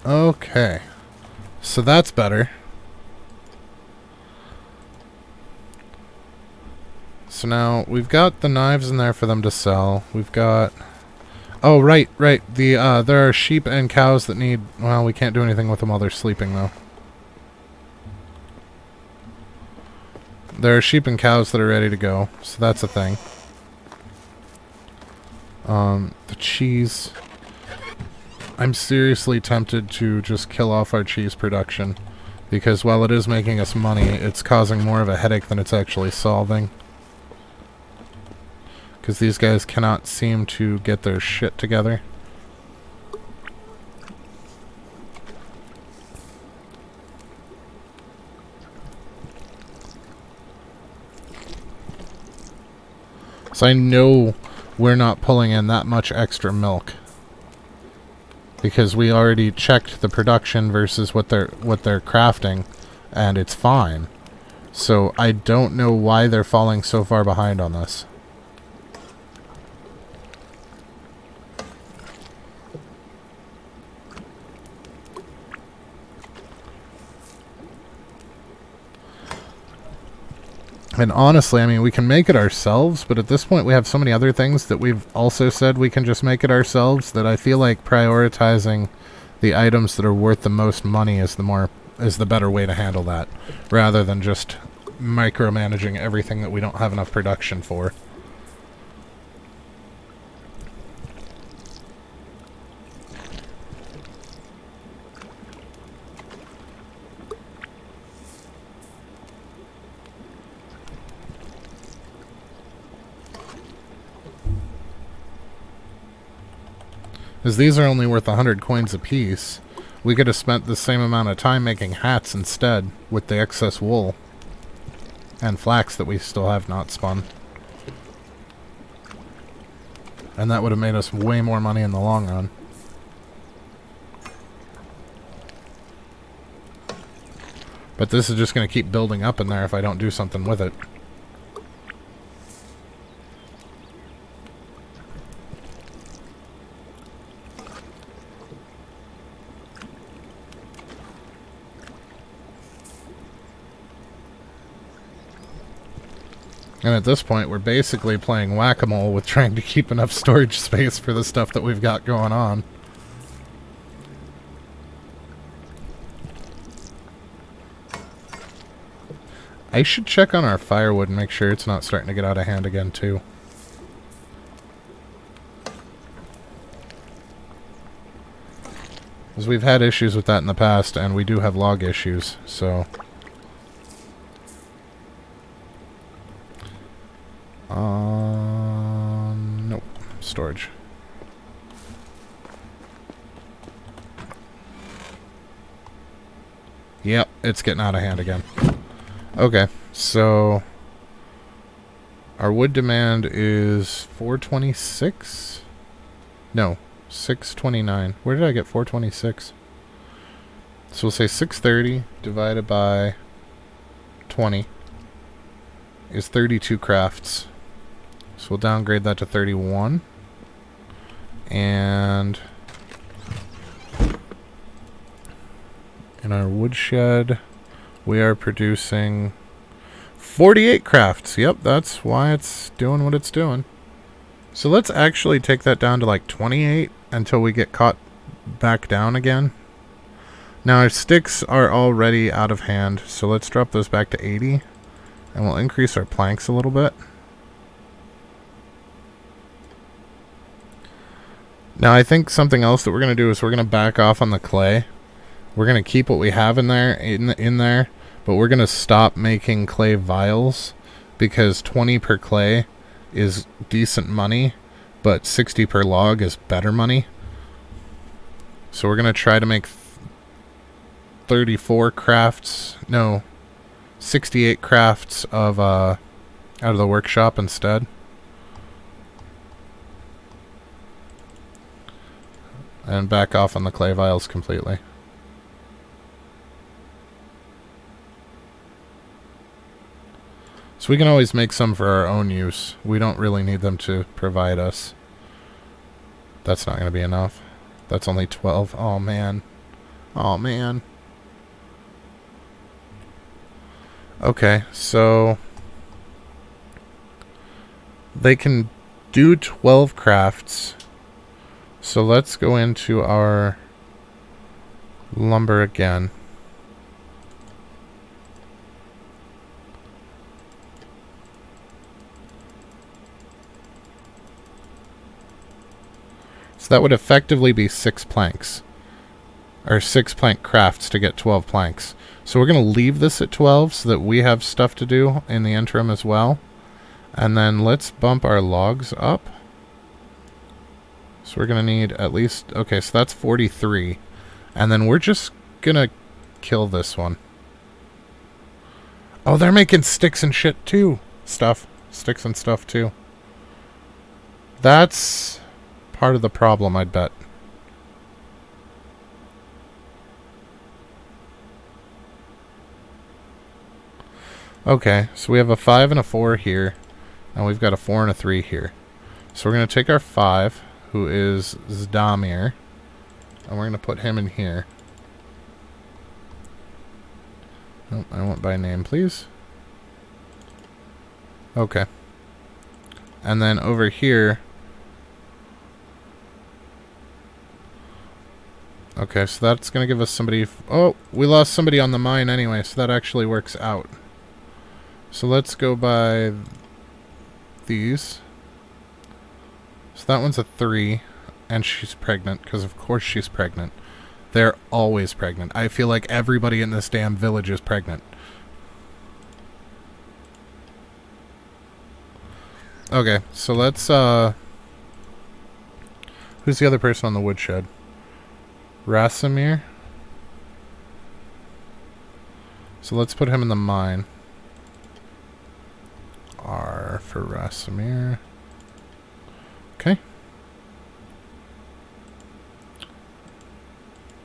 Okay. So that's better. So now we've got the knives in there for them to sell. We've got... Oh, right. There are sheep and cows that need... Well, we can't do anything with them while they're sleeping, though. There are sheep and cows that are ready to go, so that's a thing. The cheese... I'm seriously tempted to just kill off our cheese production, because while it is making us money, it's causing more of a headache than it's actually solving. Because these guys cannot seem to get their shit together. So I know we're not pulling in that much extra milk, because we already checked the production versus what they're crafting, and it's fine. So I don't know why they're falling so far behind on this. And honestly, I mean, we can make it ourselves, but at this point we have so many other things that we've also said we can just make it ourselves that I feel like prioritizing the items that are worth the most money is the better way to handle that, rather than just micromanaging everything that we don't have enough production for. Because these are only worth 100 coins apiece. We could have spent the same amount of time making hats instead with the excess wool and flax that we still have not spun. And that would have made us way more money in the long run. But this is just going to keep building up in there if I don't do something with it. And at this point, we're basically playing whack-a-mole with trying to keep enough storage space for the stuff that we've got going on. I should check on our firewood and make sure it's not starting to get out of hand again, too. Because we've had issues with that in the past, and we do have log issues, so... Nope. Storage. Yep, it's getting out of hand again. Okay, so... Our wood demand is 426? No, 629. Where did I get 426? So we'll say 630 divided by 20 is 32 crafts. So we'll downgrade that to 31. And in our woodshed, we are producing 48 crafts. Yep, that's why it's doing what it's doing. So let's actually take that down to like 28 until we get caught back down again. Now our sticks are already out of hand, so let's drop those back to 80. And we'll increase our planks a little bit. Now I think something else that we're going to do is we're going to back off on the clay. We're going to keep what we have in there, but we're going to stop making clay vials, because 20 per clay is decent money, but 60 per log is better money. So we're going to try to make 34 crafts. No, 68 crafts of out of the workshop instead. And back off on the clay vials completely. So we can always make some for our own use. We don't really need them to provide us. That's not going to be enough. That's only 12. Oh, man. Oh, man. Okay, so they can do 12 crafts. So let's go into our lumber again. So that would effectively be 6 planks. Or 6 plank crafts to get 12 planks. So we're going to leave this at 12 so that we have stuff to do in the interim as well. And then let's bump our logs up. So we're going to need at least... Okay, so that's 43. And then we're just going to kill this one. Oh, they're making sticks and shit too. Sticks and stuff too. That's part of the problem, I'd bet. Okay, so we have a 5 and a 4 here. And we've got a 4 and a 3 here. So we're going to take our 5, who is Zdamir, and we're going to put him in here. Oh, I want by name, please. Okay. And then over here... Okay, so that's going to give us somebody... Oh, we lost somebody on the mine anyway, so that actually works out. So let's go by these. So that one's a 3, and she's pregnant, because of course she's pregnant. They're always pregnant. I feel like everybody in this damn village is pregnant. Okay, so let's, who's the other person on the woodshed? Rasimir? So let's put him in the mine. R for Rasimir. Okay.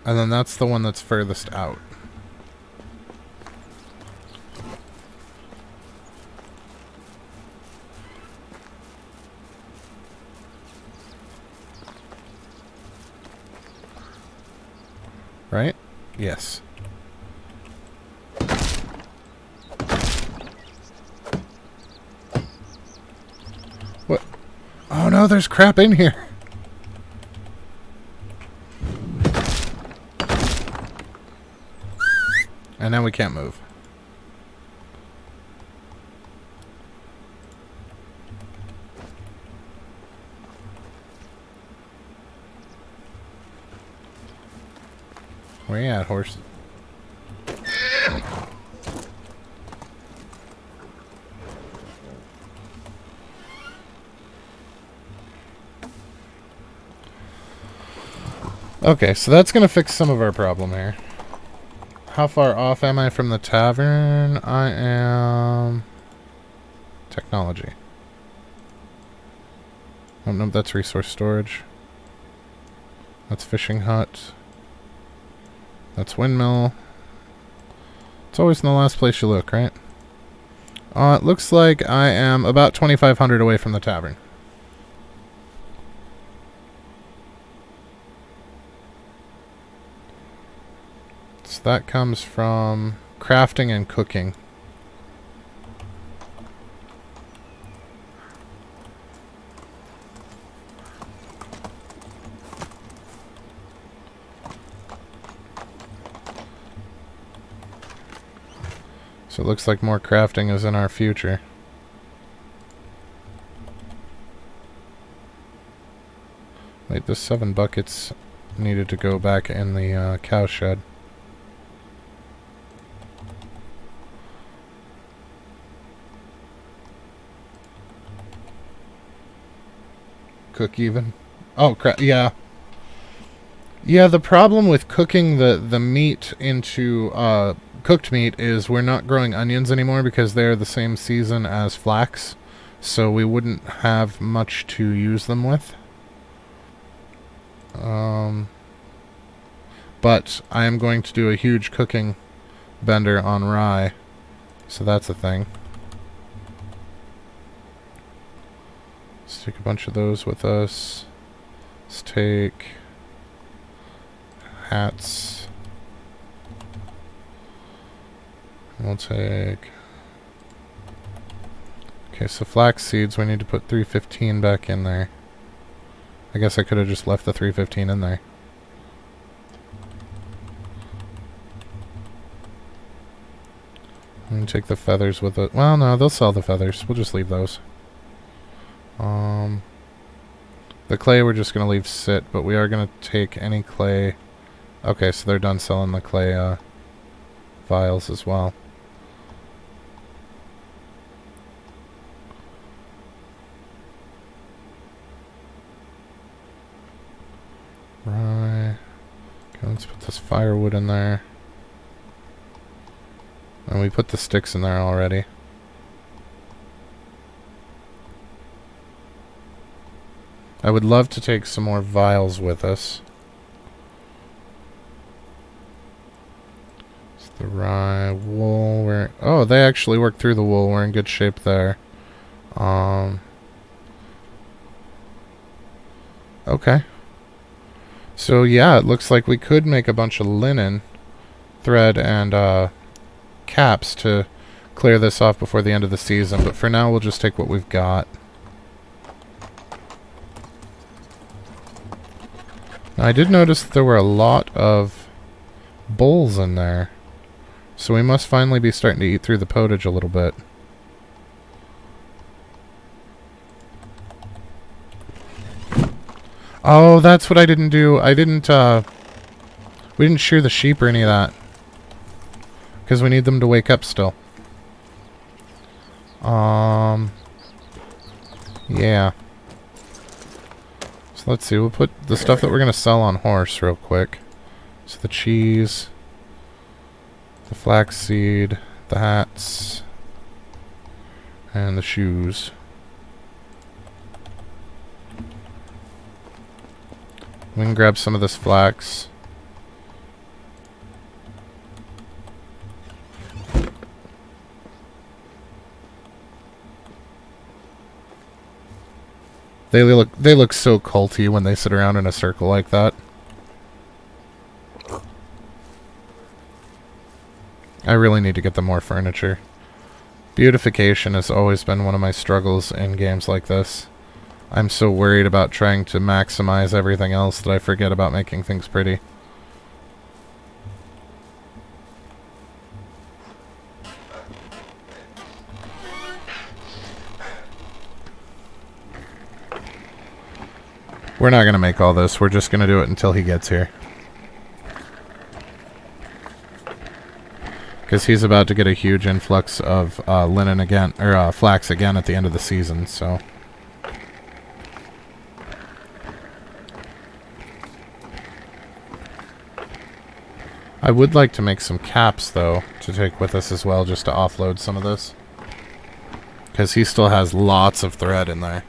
And then that's the one that's furthest out. Right? Yes. What? Oh no, there's crap in here. And now we can't move. Where you at, horse? Okay, so that's going to fix some of our problem here. How far off am I from the tavern? I am... Technology. Oh, no, that's resource storage. That's fishing hut. That's windmill. It's always in the last place you look, right? It looks like I am about 2,500 away from the tavern. So that comes from crafting and cooking. So it looks like more crafting is in our future. Wait, the 7 buckets needed to go back in the cow shed. Cook even? Oh, crap, yeah. Yeah, the problem with cooking the meat into cooked meat is we're not growing onions anymore because they're the same season as flax, so we wouldn't have much to use them with. But I am going to do a huge cooking bender on rye, so that's a thing. Let's take a bunch of those with us. Let's take hats. We'll take... Okay, so flax seeds, we need to put 315 back in there. I guess I could have just left the 315 in there. And take the feathers with it. Well, no, they'll sell the feathers. We'll just leave those. The clay we're just going to leave sit, but we are going to take any clay. Okay, so they're done selling the clay vials as well. Right. Okay, let's put this firewood in there. And we put the sticks in there already. I would love to take some more vials with us. It's the rye, wool. Oh, they actually worked through the wool. We're in good shape there. Okay. So yeah, it looks like we could make a bunch of linen, thread, and caps to clear this off before the end of the season. But for now, we'll just take what we've got. I did notice that there were a lot of bowls in there. So we must finally be starting to eat through the potage a little bit. Oh, that's what I didn't do. We didn't shear the sheep or any of that. Because we need them to wake up still. Yeah. So let's see, we'll put the stuff that we're going to sell on horse real quick. So the cheese, the flaxseed, the hats, and the shoes. We can grab some of this flax. They look so culty when they sit around in a circle like that. I really need to get them more furniture. Beautification has always been one of my struggles in games like this. I'm so worried about trying to maximize everything else that I forget about making things pretty. We're not going to make all this. We're just going to do it until he gets here. Because he's about to get a huge influx of linen again, or flax again at the end of the season, so... I would like to make some caps, though, to take with us as well, just to offload some of this. Because he still has lots of thread in there.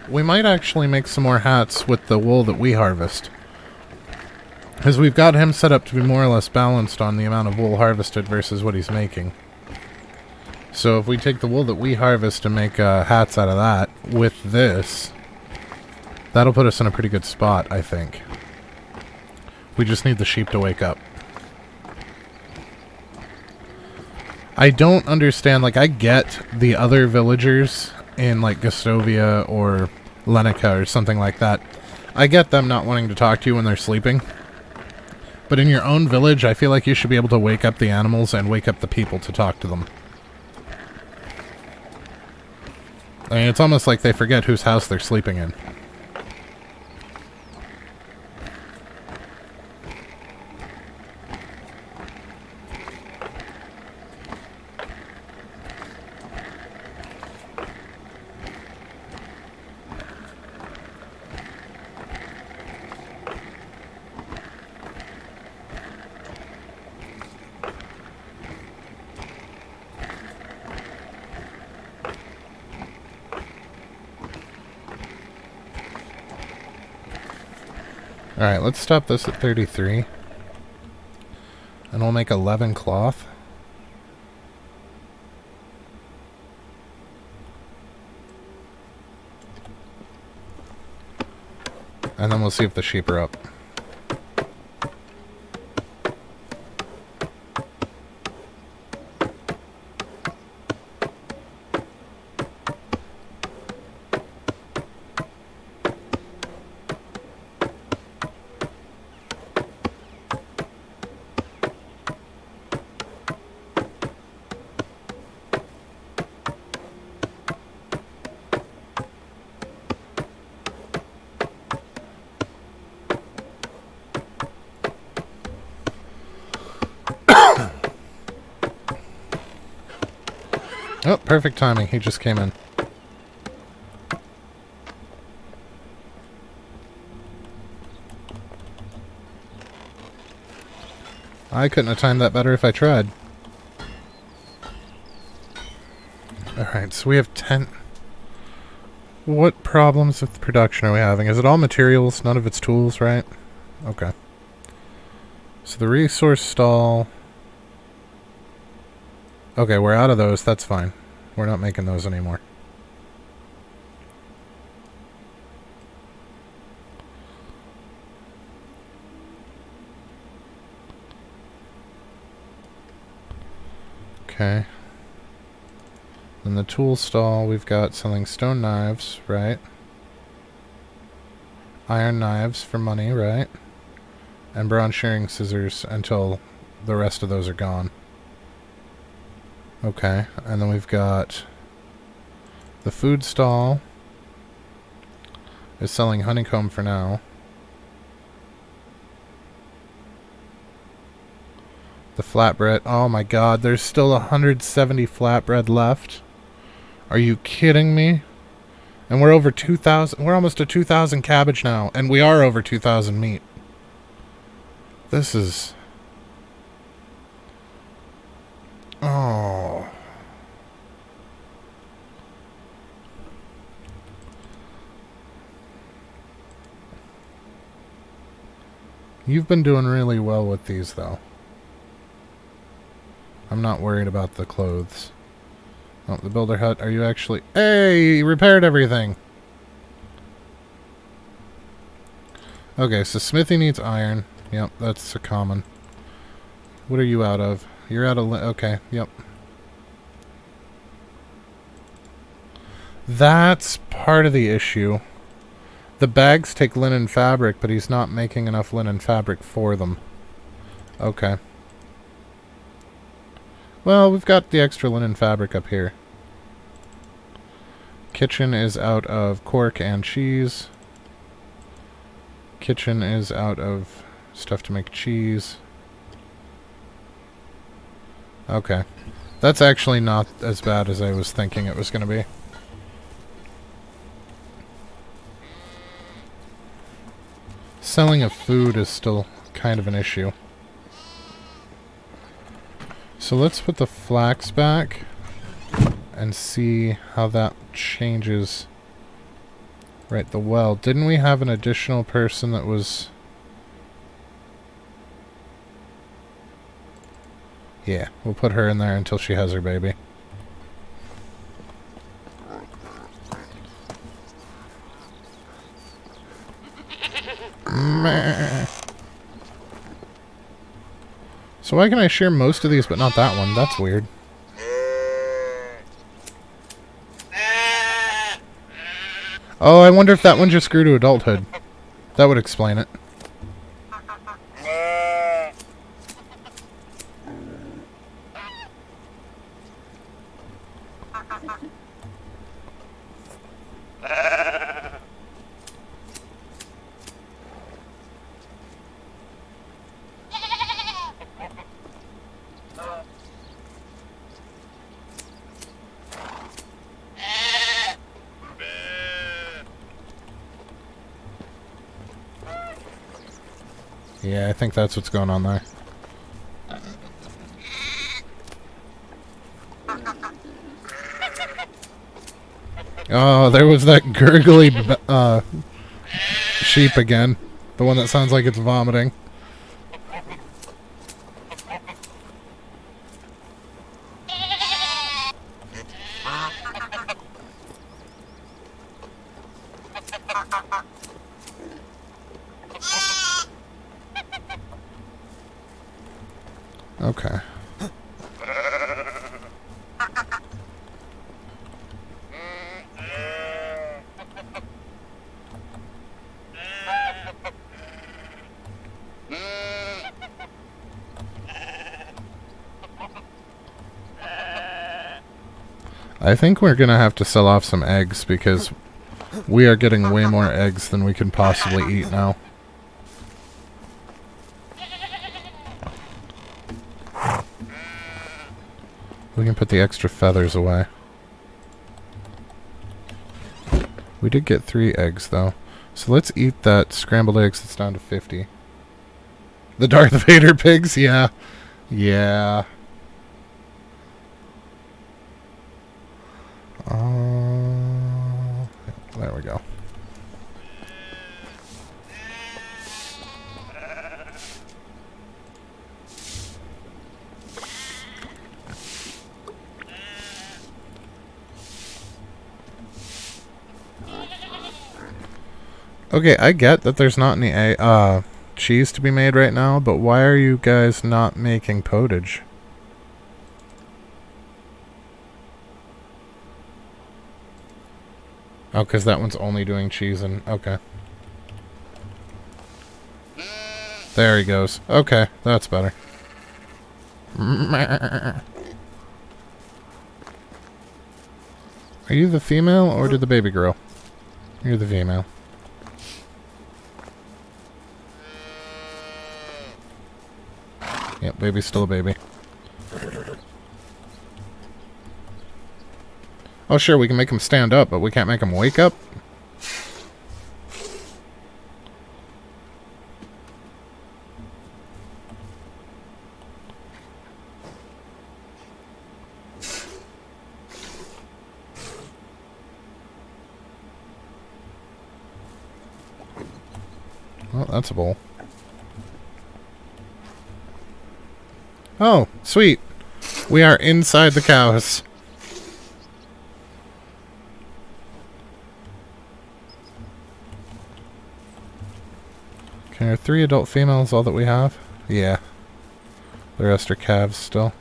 We might actually make some more hats with the wool that we harvest. Because we've got him set up to be more or less balanced on the amount of wool harvested versus what he's making. So if we take the wool that we harvest and make hats out of that with this, that'll put us in a pretty good spot, I think. We just need the sheep to wake up. I don't understand, like, I get the other villagers in, like, Gustovia or Lenica or something like that. I get them not wanting to talk to you when they're sleeping. But in your own village, I feel like you should be able to wake up the animals and wake up the people to talk to them. I mean, it's almost like they forget whose house they're sleeping in. Alright, let's stop this at 33. And we'll make 11 cloth. And then we'll see if the sheep are up. Oh, perfect timing. He just came in. I couldn't have timed that better if I tried. Alright, so we have 10... What problems with production are we having? Is it all materials? None of it's tools, right? Okay. So the resource stall... Okay, we're out of those. That's fine. We're not making those anymore. Okay. In the tool stall, we've got selling stone knives, right? Iron knives for money, right? And bronze shearing scissors until the rest of those are gone. Okay, and then we've got the food stall is selling honeycomb for now. The flatbread, oh my god, there's still 170 flatbread left. Are you kidding me? And we're over 2,000, we're almost to 2,000 cabbage now, and we are over 2,000 meat. This is... Oh. You've been doing really well with these, though. I'm not worried about the clothes. Oh, the builder hut, are you actually... Hey! You repaired everything! Okay, so Smithy needs iron. Yep, that's a common. What are you out of? You're out of... Okay, yep. That's part of the issue. The bags take linen fabric, but he's not making enough linen fabric for them. Okay. Well, we've got the extra linen fabric up here. Kitchen is out of cork and cheese. Kitchen is out of stuff to make cheese. Okay. That's actually not as bad as I was thinking it was going to be. Selling of food is still kind of an issue. So let's put the flax back and see how that changes. Right, the well. Didn't we have an additional person that was... Yeah, we'll put her in there until she has her baby. Meh. So why can I share most of these but not that one? That's weird. Oh, I wonder if that one just grew to adulthood. That would explain it. Yeah, I think that's what's going on there. Oh, there was that gurgly sheep again The one that sounds like it's vomiting. Okay. I think we're gonna have to sell off some eggs because we are getting way more eggs than we can possibly eat now. We can put the extra feathers away. We did get 3 eggs though. So let's eat that scrambled eggs that's down to 50. The Darth Vader pigs? Yeah. Yeah. There we go. Okay, I get that there's not any cheese to be made right now, but why are you guys not making potage? Oh, because that one's only doing cheese and... Okay. There he goes. Okay, that's better. Are you the female or did the baby grow? You're the female. Yep, baby's still a baby. Oh, sure, we can make him stand up, but we can't make him wake up? Well, that's a bowl. Oh, sweet. We are inside the cows. Okay, are 3 adult females all that we have? Yeah. The rest are calves still.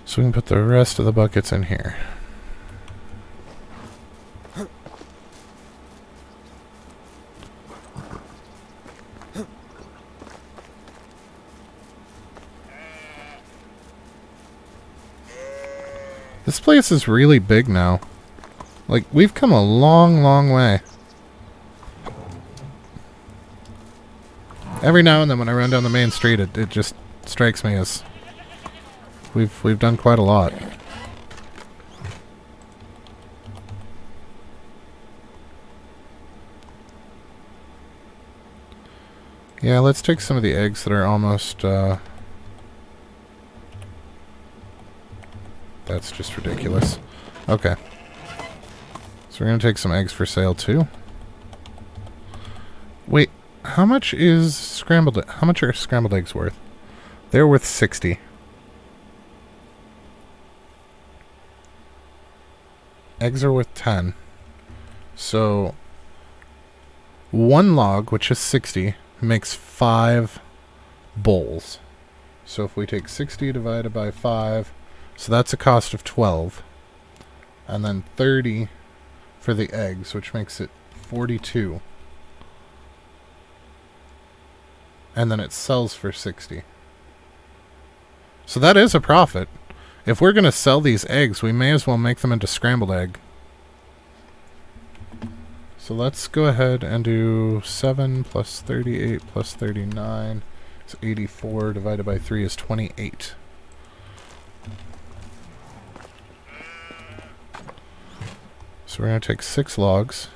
So we can put the rest of the buckets in here. This place is really big now. Like, we've come a long, long way. Every now and then when I run down the main street, it just strikes me as we've done quite a lot. Yeah, let's take some of the eggs that are almost, that's just ridiculous. Okay. So we're going to take some eggs for sale, too. Wait, how much is scrambled... How much are scrambled eggs worth? They're worth 60. Eggs are worth 10. So, 1 log, which is 60, makes 5 bowls. So if we take 60 divided by 5... So that's a cost of 12. And then 30 for the eggs, which makes it 42. And then it sells for 60. So that is a profit. If we're going to sell these eggs, we may as well make them into scrambled egg. So let's go ahead and do 7 plus 38 plus 39. It's 84 divided by 3 is 28. So we're going to take 6 logs.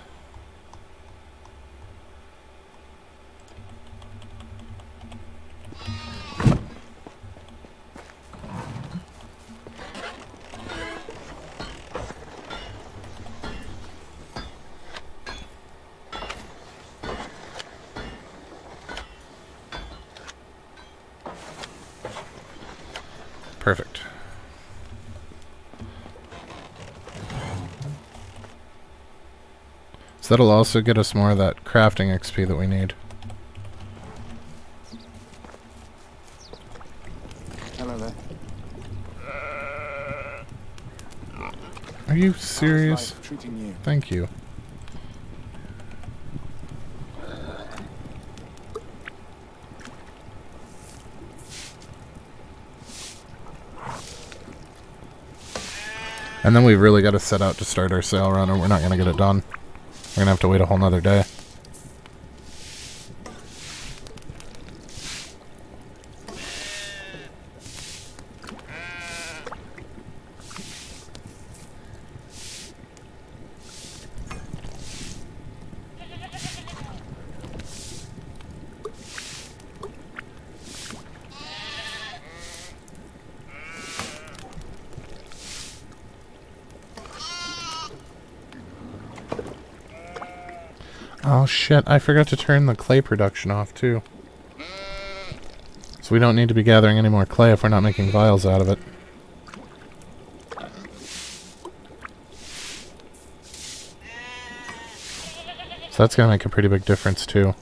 Perfect. So that'll also get us more of that crafting XP that we need. Hello there. Are you serious? Treating you? Thank you. And then we've really got to set out to start our sail run, or we're not going to get it done. We're going to have to wait a whole nother day. Oh shit, I forgot to turn the clay production off too. So we don't need to be gathering any more clay if we're not making vials out of it. So that's going to make a pretty big difference too.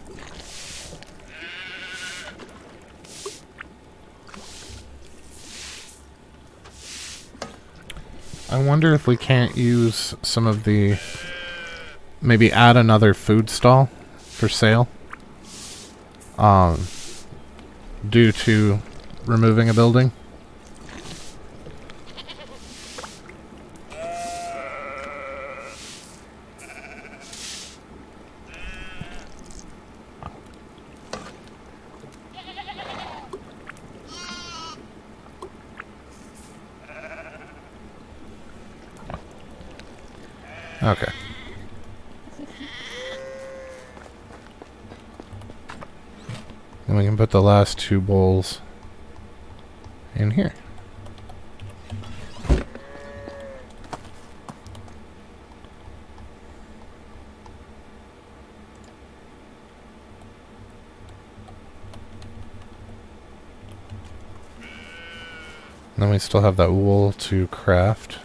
I wonder if we can't use some of the... Maybe add another food stall for sale. Due to removing a building. Okay. And we can put the last 2 bowls in here. And then we still have that wool to craft.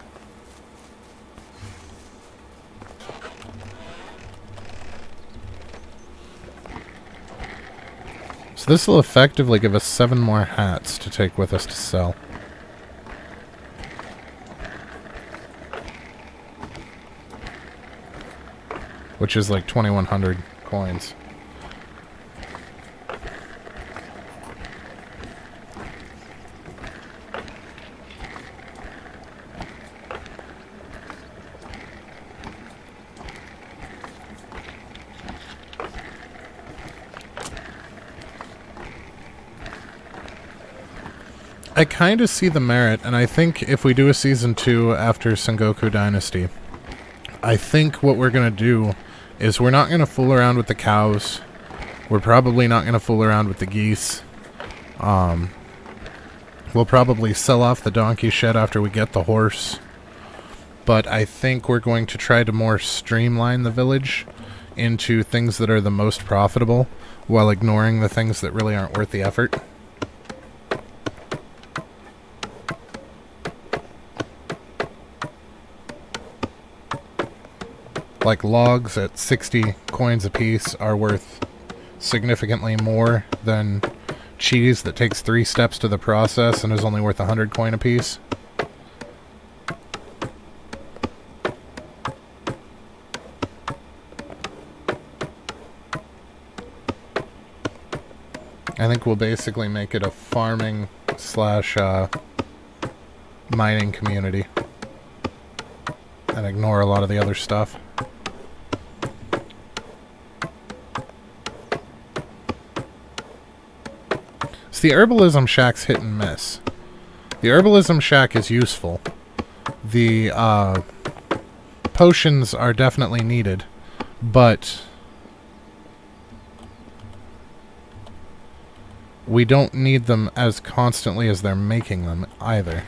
So this will effectively give us 7 more hats to take with us to sell. Which is like 2,100 coins. I kind of see the merit, and I think if we do a Season 2 after Sengoku Dynasty, I think what we're going to do is we're not going to fool around with the cows. We're probably not going to fool around with the geese. We'll probably sell off the donkey shed after we get the horse. But I think we're going to try to more streamline the village into things that are the most profitable, while ignoring the things that really aren't worth the effort. Like logs at 60 coins apiece are worth significantly more than cheese that takes 3 steps to the process and is only worth 100 coin apiece. I think we'll basically make it a farming slash mining community and ignore a lot of the other stuff. The herbalism shack's hit and miss. The herbalism shack is useful. The potions are definitely needed, but we don't need them as constantly as they're making them either.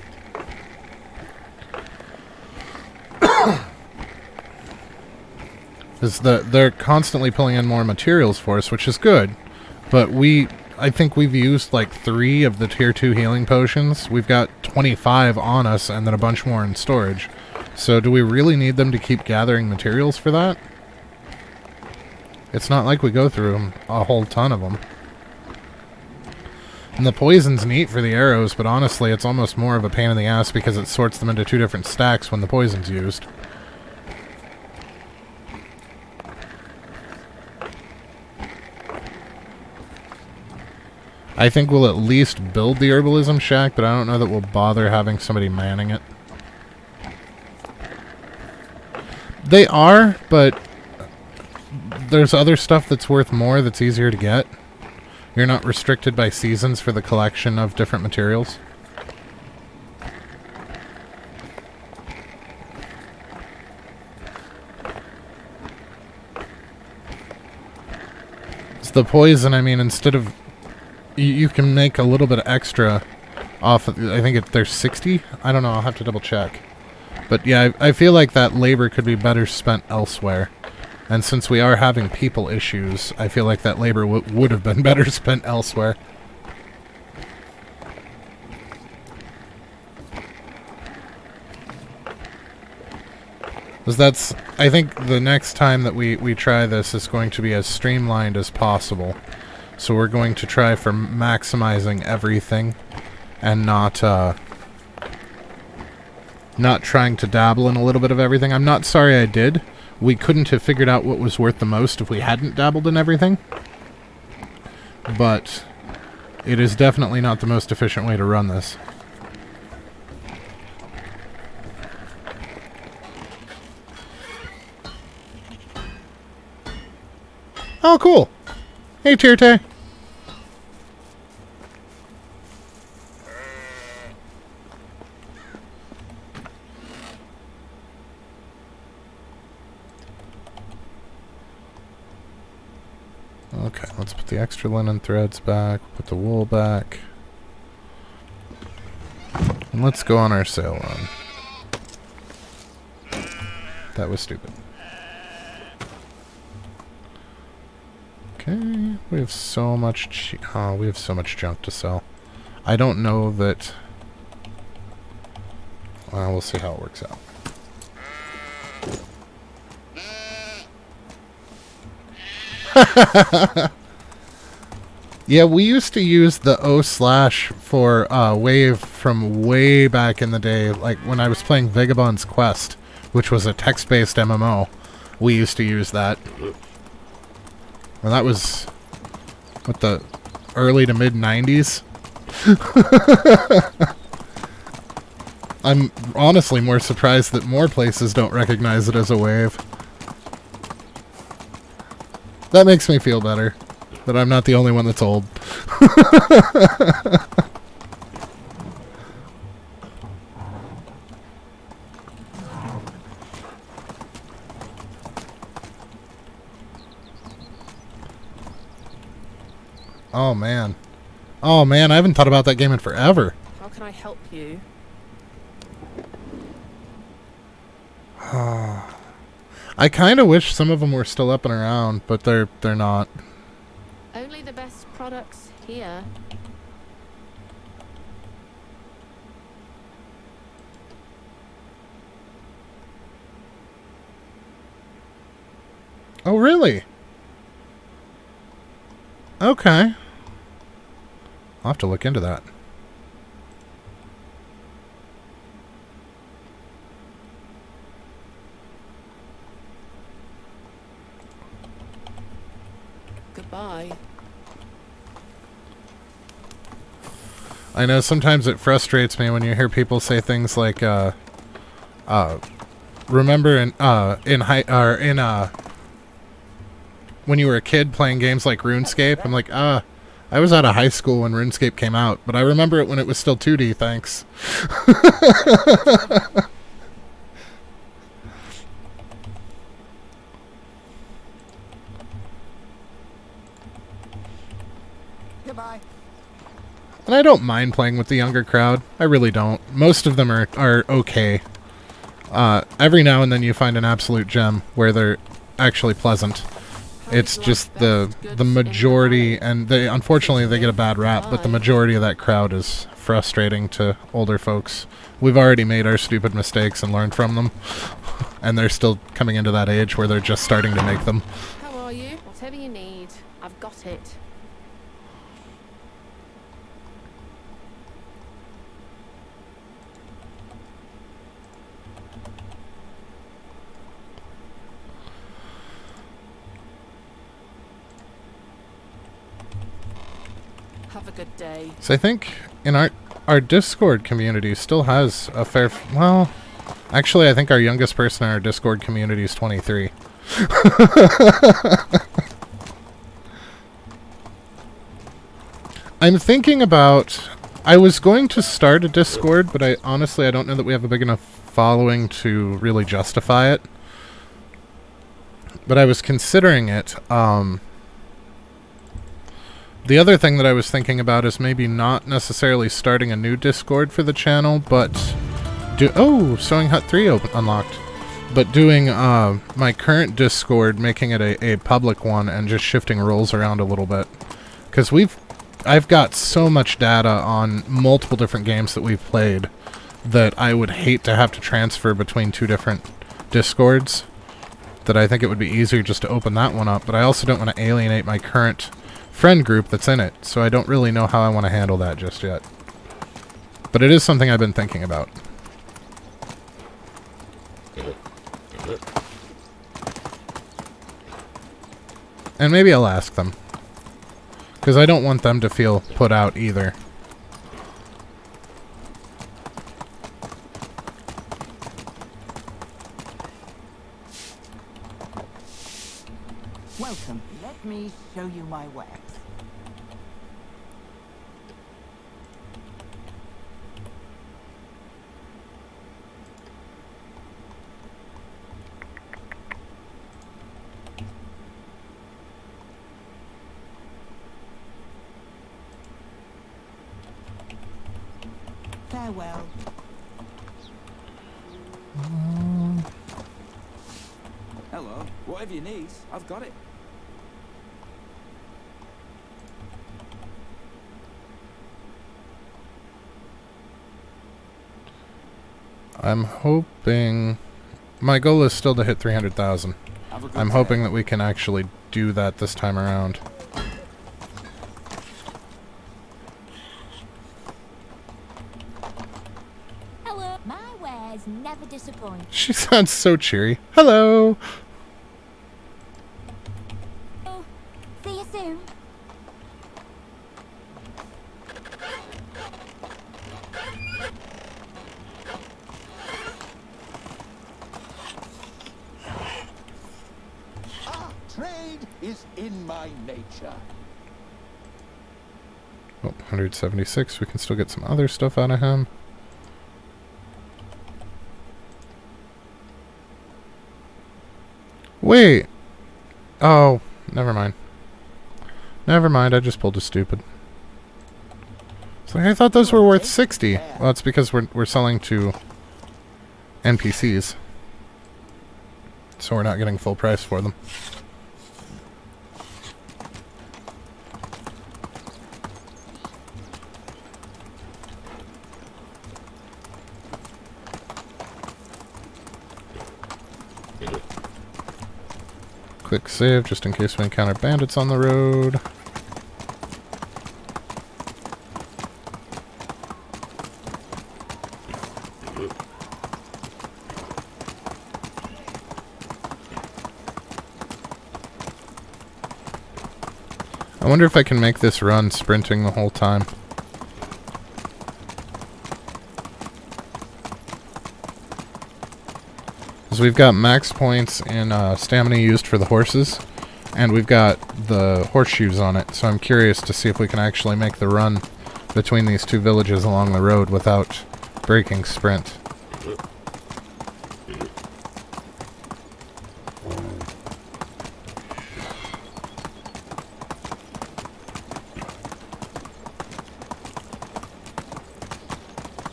Because they're constantly pulling in more materials for us, which is good, but we I think we've used like 3 of the tier 2 healing potions. We've got 25 on us and then a bunch more in storage. So do we really need them to keep gathering materials for that? It's not like we go through a whole ton of them. And the poison's neat for the arrows, but honestly it's almost more of a pain in the ass because it sorts them into 2 different stacks when the poison's used. I think we'll at least build the herbalism shack, but I don't know that we'll bother having somebody manning it. They are, but there's other stuff that's worth more that's easier to get. You're not restricted by seasons for the collection of different materials. It's the poison, I mean, instead of... You can make a little bit extra off of, I think there's 60? I don't know, I'll have to double check. But yeah, I feel like that labor could be better spent elsewhere. And since we are having people issues, I feel like that labor would have been better spent elsewhere. Because that's, I think the next time that we try this is going to be as streamlined as possible. So we're going to try for maximizing everything and not trying to dabble in a little bit of everything. I'm not sorry I did. We couldn't have figured out what was worth the most if we hadn't dabbled in everything. But it is definitely not the most efficient way to run this. Oh, cool. Hey, Tirte. Okay, let's put the extra linen threads back, put the wool back. And let's go on our sail run. That was stupid. Okay, we have so much we have so much junk to sell. I don't know that... Well, we'll see how it works out. Yeah, we used to use the O/ for Wave from way back in the day, like when I was playing Vagabond's Quest, which was a text-based MMO. We used to use that. Well, that was, what, the early to mid-90s? I'm honestly more surprised that more places don't recognize it as a wave. That makes me feel better. That I'm not the only one that's old. Oh, man. Oh, man, I haven't thought about that game in forever. How can I help you? I kind of wish some of them were still up and around, but they're not. Only the best products here. Oh, really? Okay. I'll have to look into that. Goodbye. I know sometimes it frustrates me when you hear people say things like, remember when you were a kid playing games like RuneScape? I'm like, I was out of high school when RuneScape came out, but I remember it when it was still 2D, thanks. Goodbye. And I don't mind playing with the younger crowd. I really don't. Most of them are okay. Every now and then you find an absolute gem where they're actually pleasant. It's just the majority, and they unfortunately they get a bad rap, but the majority of that crowd is frustrating to older folks. We've already made our stupid mistakes and learned from them, and they're still coming into that age where they're just starting to make them. How are you? Whatever you need, I've got it. Have a good day. So I think in our Discord community still has a fair... well, actually I think our youngest person in our Discord community is 23. I'm thinking about... I was going to start a Discord, but I honestly don't know that we have a big enough following to really justify it. But I was considering it. The other thing that I was thinking about is maybe not necessarily starting a new Discord for the channel, but Sewing Hut 3 unlocked. But doing my current Discord, making it a public one, and just shifting roles around a little bit. Because I've got so much data on multiple different games that we've played that I would hate to have to transfer between two different Discords. That I think it would be easier just to open that one up, but I also don't want to alienate my current friend group that's in it, so I don't really know how I want to handle that just yet. But it is something I've been thinking about. And maybe I'll ask them. Because I don't want them to feel put out either. Welcome. Let me show you my wares. Farewell. Hello. Whatever you need, I've got it. I'm hoping... my goal is still to hit 300,000. I'm hoping that we can actually do that this time around. Hello. My wares never disappoint. She sounds so cheery. Hello! Oh, see you soon. Trade is in my nature. Oh, 176. We can still get some other stuff out of him. Wait! Oh, never mind. Never mind, I just pulled a stupid. So I thought those were worth 60. Well, it's because we're selling to NPCs. So we're not getting full price for them. Quick save, just in case we encounter bandits on the road. I wonder if I can make this run sprinting the whole time. We've got max points in stamina used for the horses, and we've got the horseshoes on it, so I'm curious to see if we can actually make the run between these two villages along the road without breaking sprint.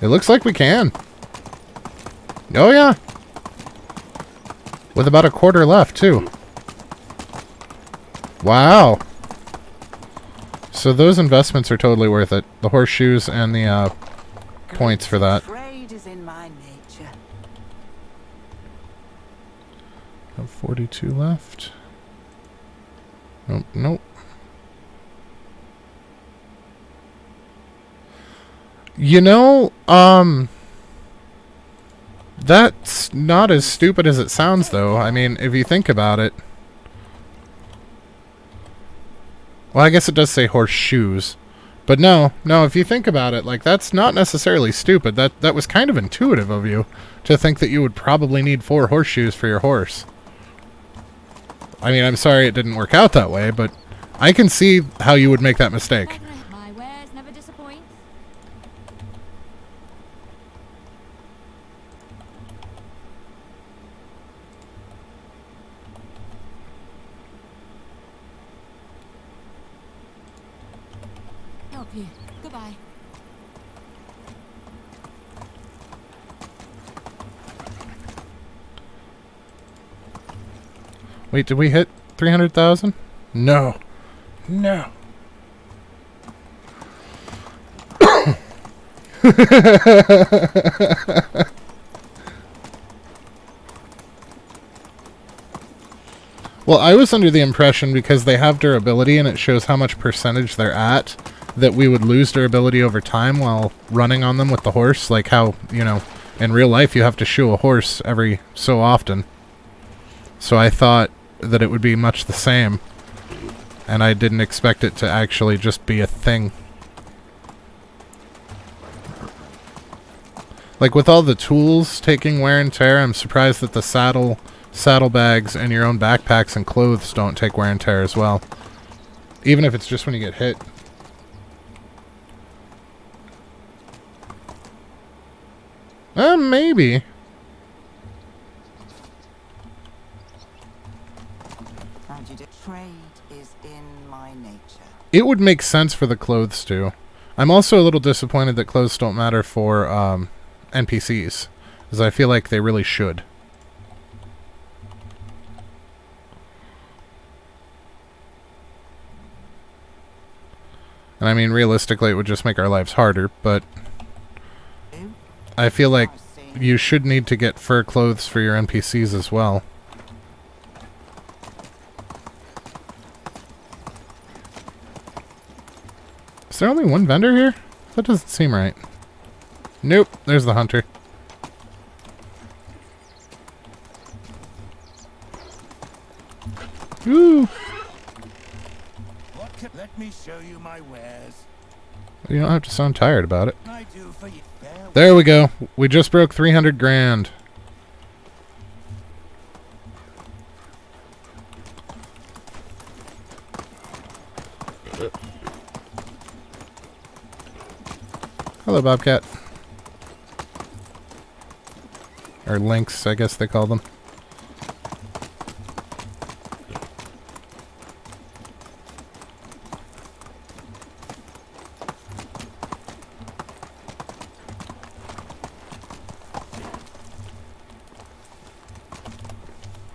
It looks like we can. Oh yeah! With about a quarter left, too. Wow. So those investments are totally worth it. The horseshoes and the points for that. Trade is in my nature. Have 42 left. Nope, nope. You know, that's not as stupid as it sounds, though. I mean, if you think about it. Well, I guess it does say horseshoes. But no, if you think about it, like, that's not necessarily stupid. That was kind of intuitive of you to think that you would probably need 4 horseshoes for your horse. I mean, I'm sorry it didn't work out that way, but I can see how you would make that mistake. My wares never disappoint. Help you. Goodbye. Wait, did we hit 300,000? No. No. Well, I was under the impression because they have durability and it shows how much percentage they're at that we would lose durability over time while running on them with the horse. Like how, you know, in real life you have to shoe a horse every so often. So I thought that it would be much the same. And I didn't expect it to actually just be a thing. Like with all the tools taking wear and tear, I'm surprised that the saddlebags and your own backpacks and clothes don't take wear and tear as well. Even if it's just when you get hit. Maybe. And you trade is in my nature. It would make sense for the clothes too. I'm also a little disappointed that clothes don't matter for NPCs, as I feel like they really should. And I mean, realistically, it would just make our lives harder, but I feel like you should need to get fur clothes for your NPCs as well. Is there only one vendor here? That doesn't seem right. Nope, there's the hunter. Ooh! Let me show you my wares. You don't have to sound tired about it. I do for you. There we go. We just broke 300 grand. Hello, Bobcat. Or lynx, I guess they call them.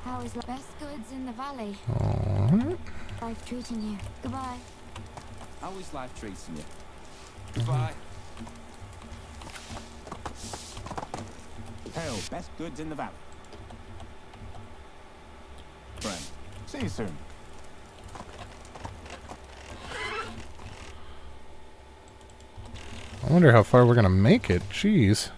How is the best goods in the valley? Alright. Life treating you. Goodbye. How is life treating you? Goodbye. Hail, best goods in the valley. Friend, see you soon. I wonder how far we're gonna make it. Jeez. How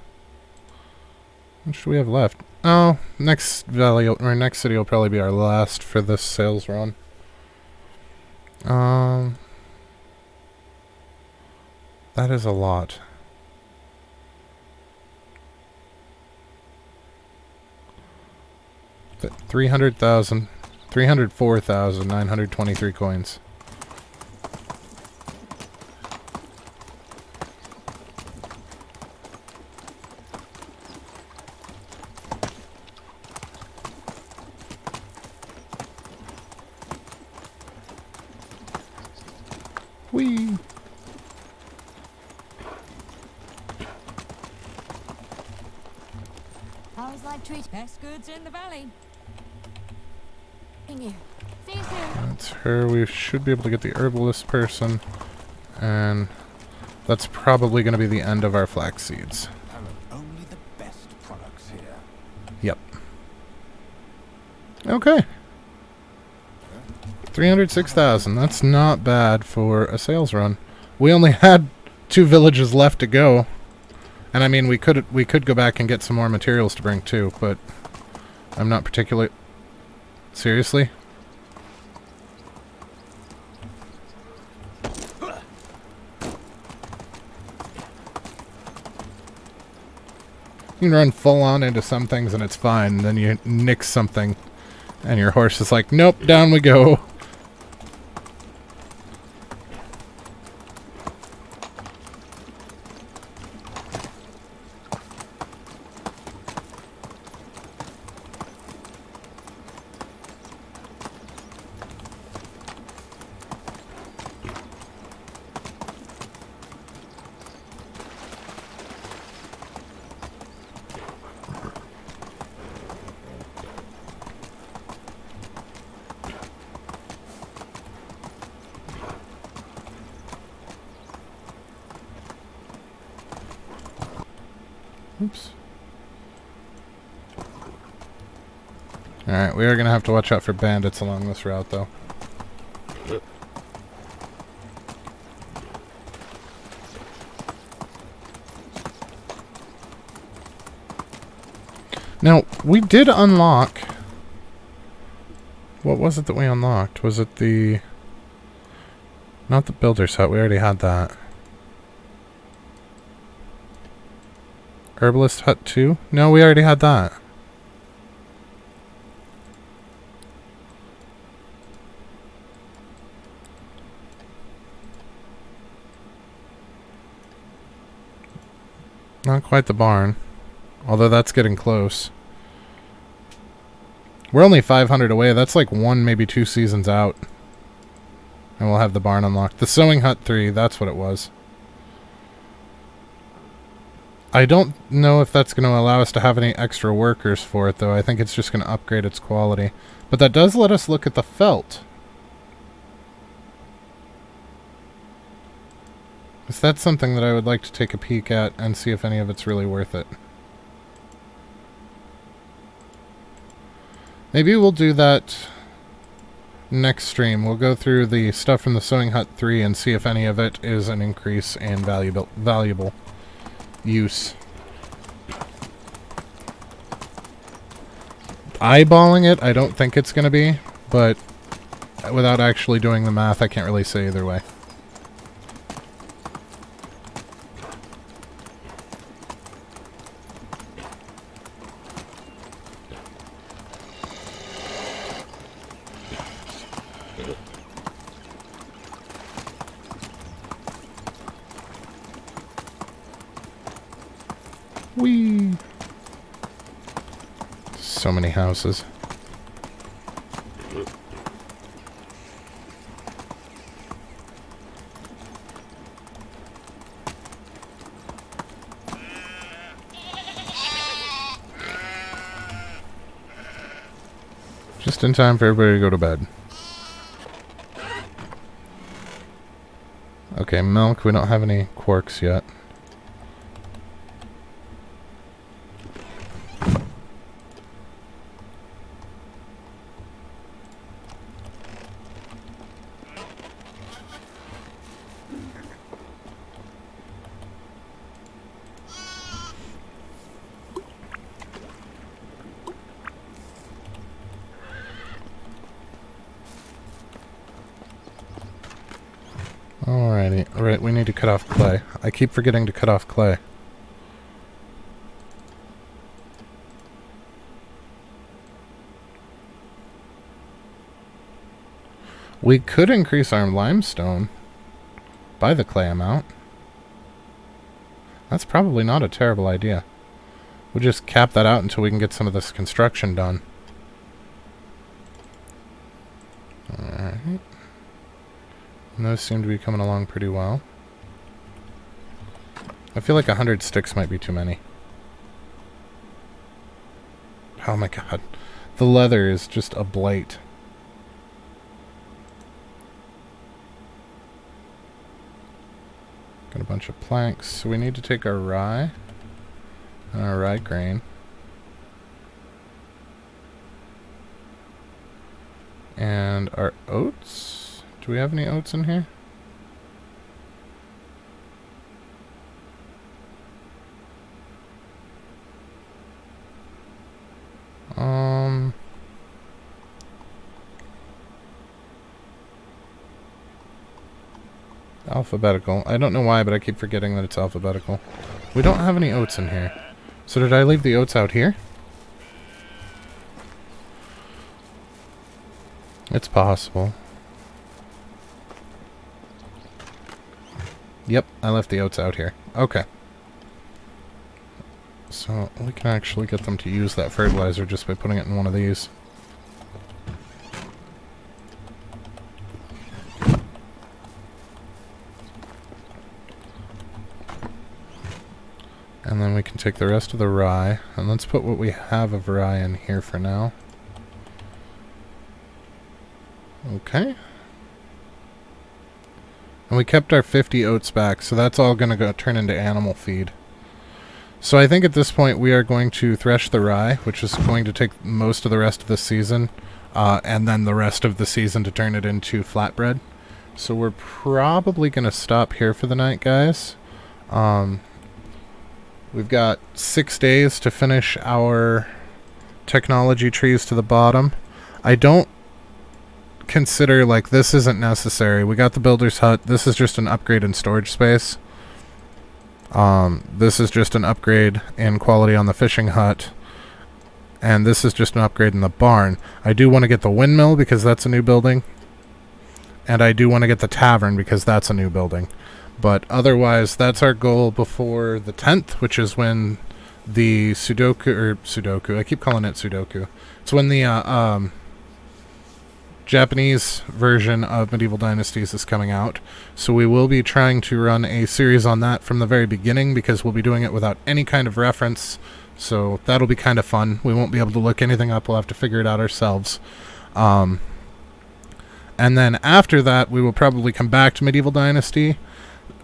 much do we have left? Oh, next valley or next city will probably be our last for this sales run. That is a lot. Th 300,000, 304,923 coins. Whee! How is life treating you? Best goods in the valley. You. See you soon. That's her. We should be able to get the herbalist person. And that's probably going to be the end of our flax seeds. I'll have only the best products here. Yep. Okay. 306,000. That's not bad for a sales run. We only had 2 villages left to go. And I mean, we could go back and get some more materials to bring too, but I'm not particularly... Seriously? You can run full on into some things and it's fine. Then you nick something and your horse is like, nope, down we go. Oops. Alright, we are going to have to watch out for bandits along this route, though. Now, we did unlock... What was it that we unlocked? Was it the... Not the builder's hut, we already had that. Herbalist hut 2? No, we already had that. Not quite the barn. Although that's getting close. We're only 500 away. That's like 1, maybe 2 seasons out. And we'll have the barn unlocked. The sewing hut 3, that's what it was. I don't know if that's going to allow us to have any extra workers for it, though. I think it's just going to upgrade its quality. But that does let us look at the felt. So that's something that I would like to take a peek at and see if any of it's really worth it. Maybe we'll do that next stream. We'll go through the stuff from the Sewing Hut 3 and see if any of it is an increase in valuable use. Eyeballing it, I don't think it's going to be, but without actually doing the math, I can't really say either way. Whee! So many houses. Just in time for everybody to go to bed. Okay, milk. We don't have any quarks yet. Alrighty. Alright, we need to cut off clay. I keep forgetting to cut off clay. We could increase our limestone by the clay amount. That's probably not a terrible idea. We'll just cap that out until we can get some of this construction done. Alright. And those seem to be coming along pretty well. I feel like 100 sticks might be too many. Oh my god. The leather is just a blight. Got a bunch of planks. So we need to take our rye and our rye grain. And our oats. Do we have any oats in here? Alphabetical. I don't know why, but I keep forgetting that it's alphabetical. We don't have any oats in here. So did I leave the oats out here? It's possible. Yep, I left the oats out here. Okay. So we can actually get them to use that fertilizer just by putting it in one of these. And then we can take the rest of the rye, and let's put what we have of rye in here for now. Okay. And we kept our 50 oats back, so that's all going to go turn into animal feed. So I think at this point we are going to thresh the rye, which is going to take most of the rest of the season, and then the rest of the season to turn it into flatbread. So we're probably going to stop here for the night, guys. We've got 6 days to finish our technology trees to the bottom. I don't consider, like, this isn't necessary. We got the builder's hut. This is just an upgrade in storage space. This is just an upgrade in quality on the fishing hut. And this is just an upgrade in the barn. I do want to get the windmill because that's a new building. And I do want to get the tavern because that's a new building. But otherwise, that's our goal before the 10th, which is when the Sudoku, I keep calling it Sudoku. It's when the Japanese version of Medieval Dynasties is coming out. So we will be trying to run a series on that from the very beginning because we'll be doing it without any kind of reference. So that'll be kind of fun. We won't be able to look anything up. We'll have to figure it out ourselves. And then after that, we will probably come back to Medieval Dynasty.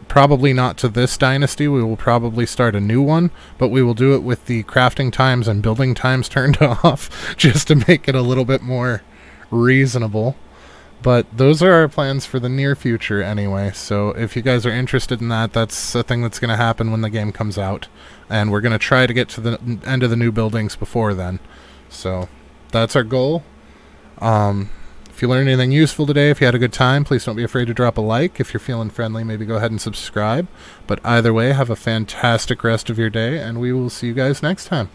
Probably not to this dynasty. We will probably start a new one, but we will do it with the crafting times and building times turned off just to make it a little bit more reasonable. But those are our plans for the near future anyway, so if you guys are interested in that, that's a thing that's going to happen when the game comes out, and we're going to try to get to the end of the new buildings before then. So that's our goal. If you learned anything useful today, if you had a good time, please don't be afraid to drop a like. If you're feeling friendly, maybe go ahead and subscribe. But either way, have a fantastic rest of your day, and we will see you guys next time.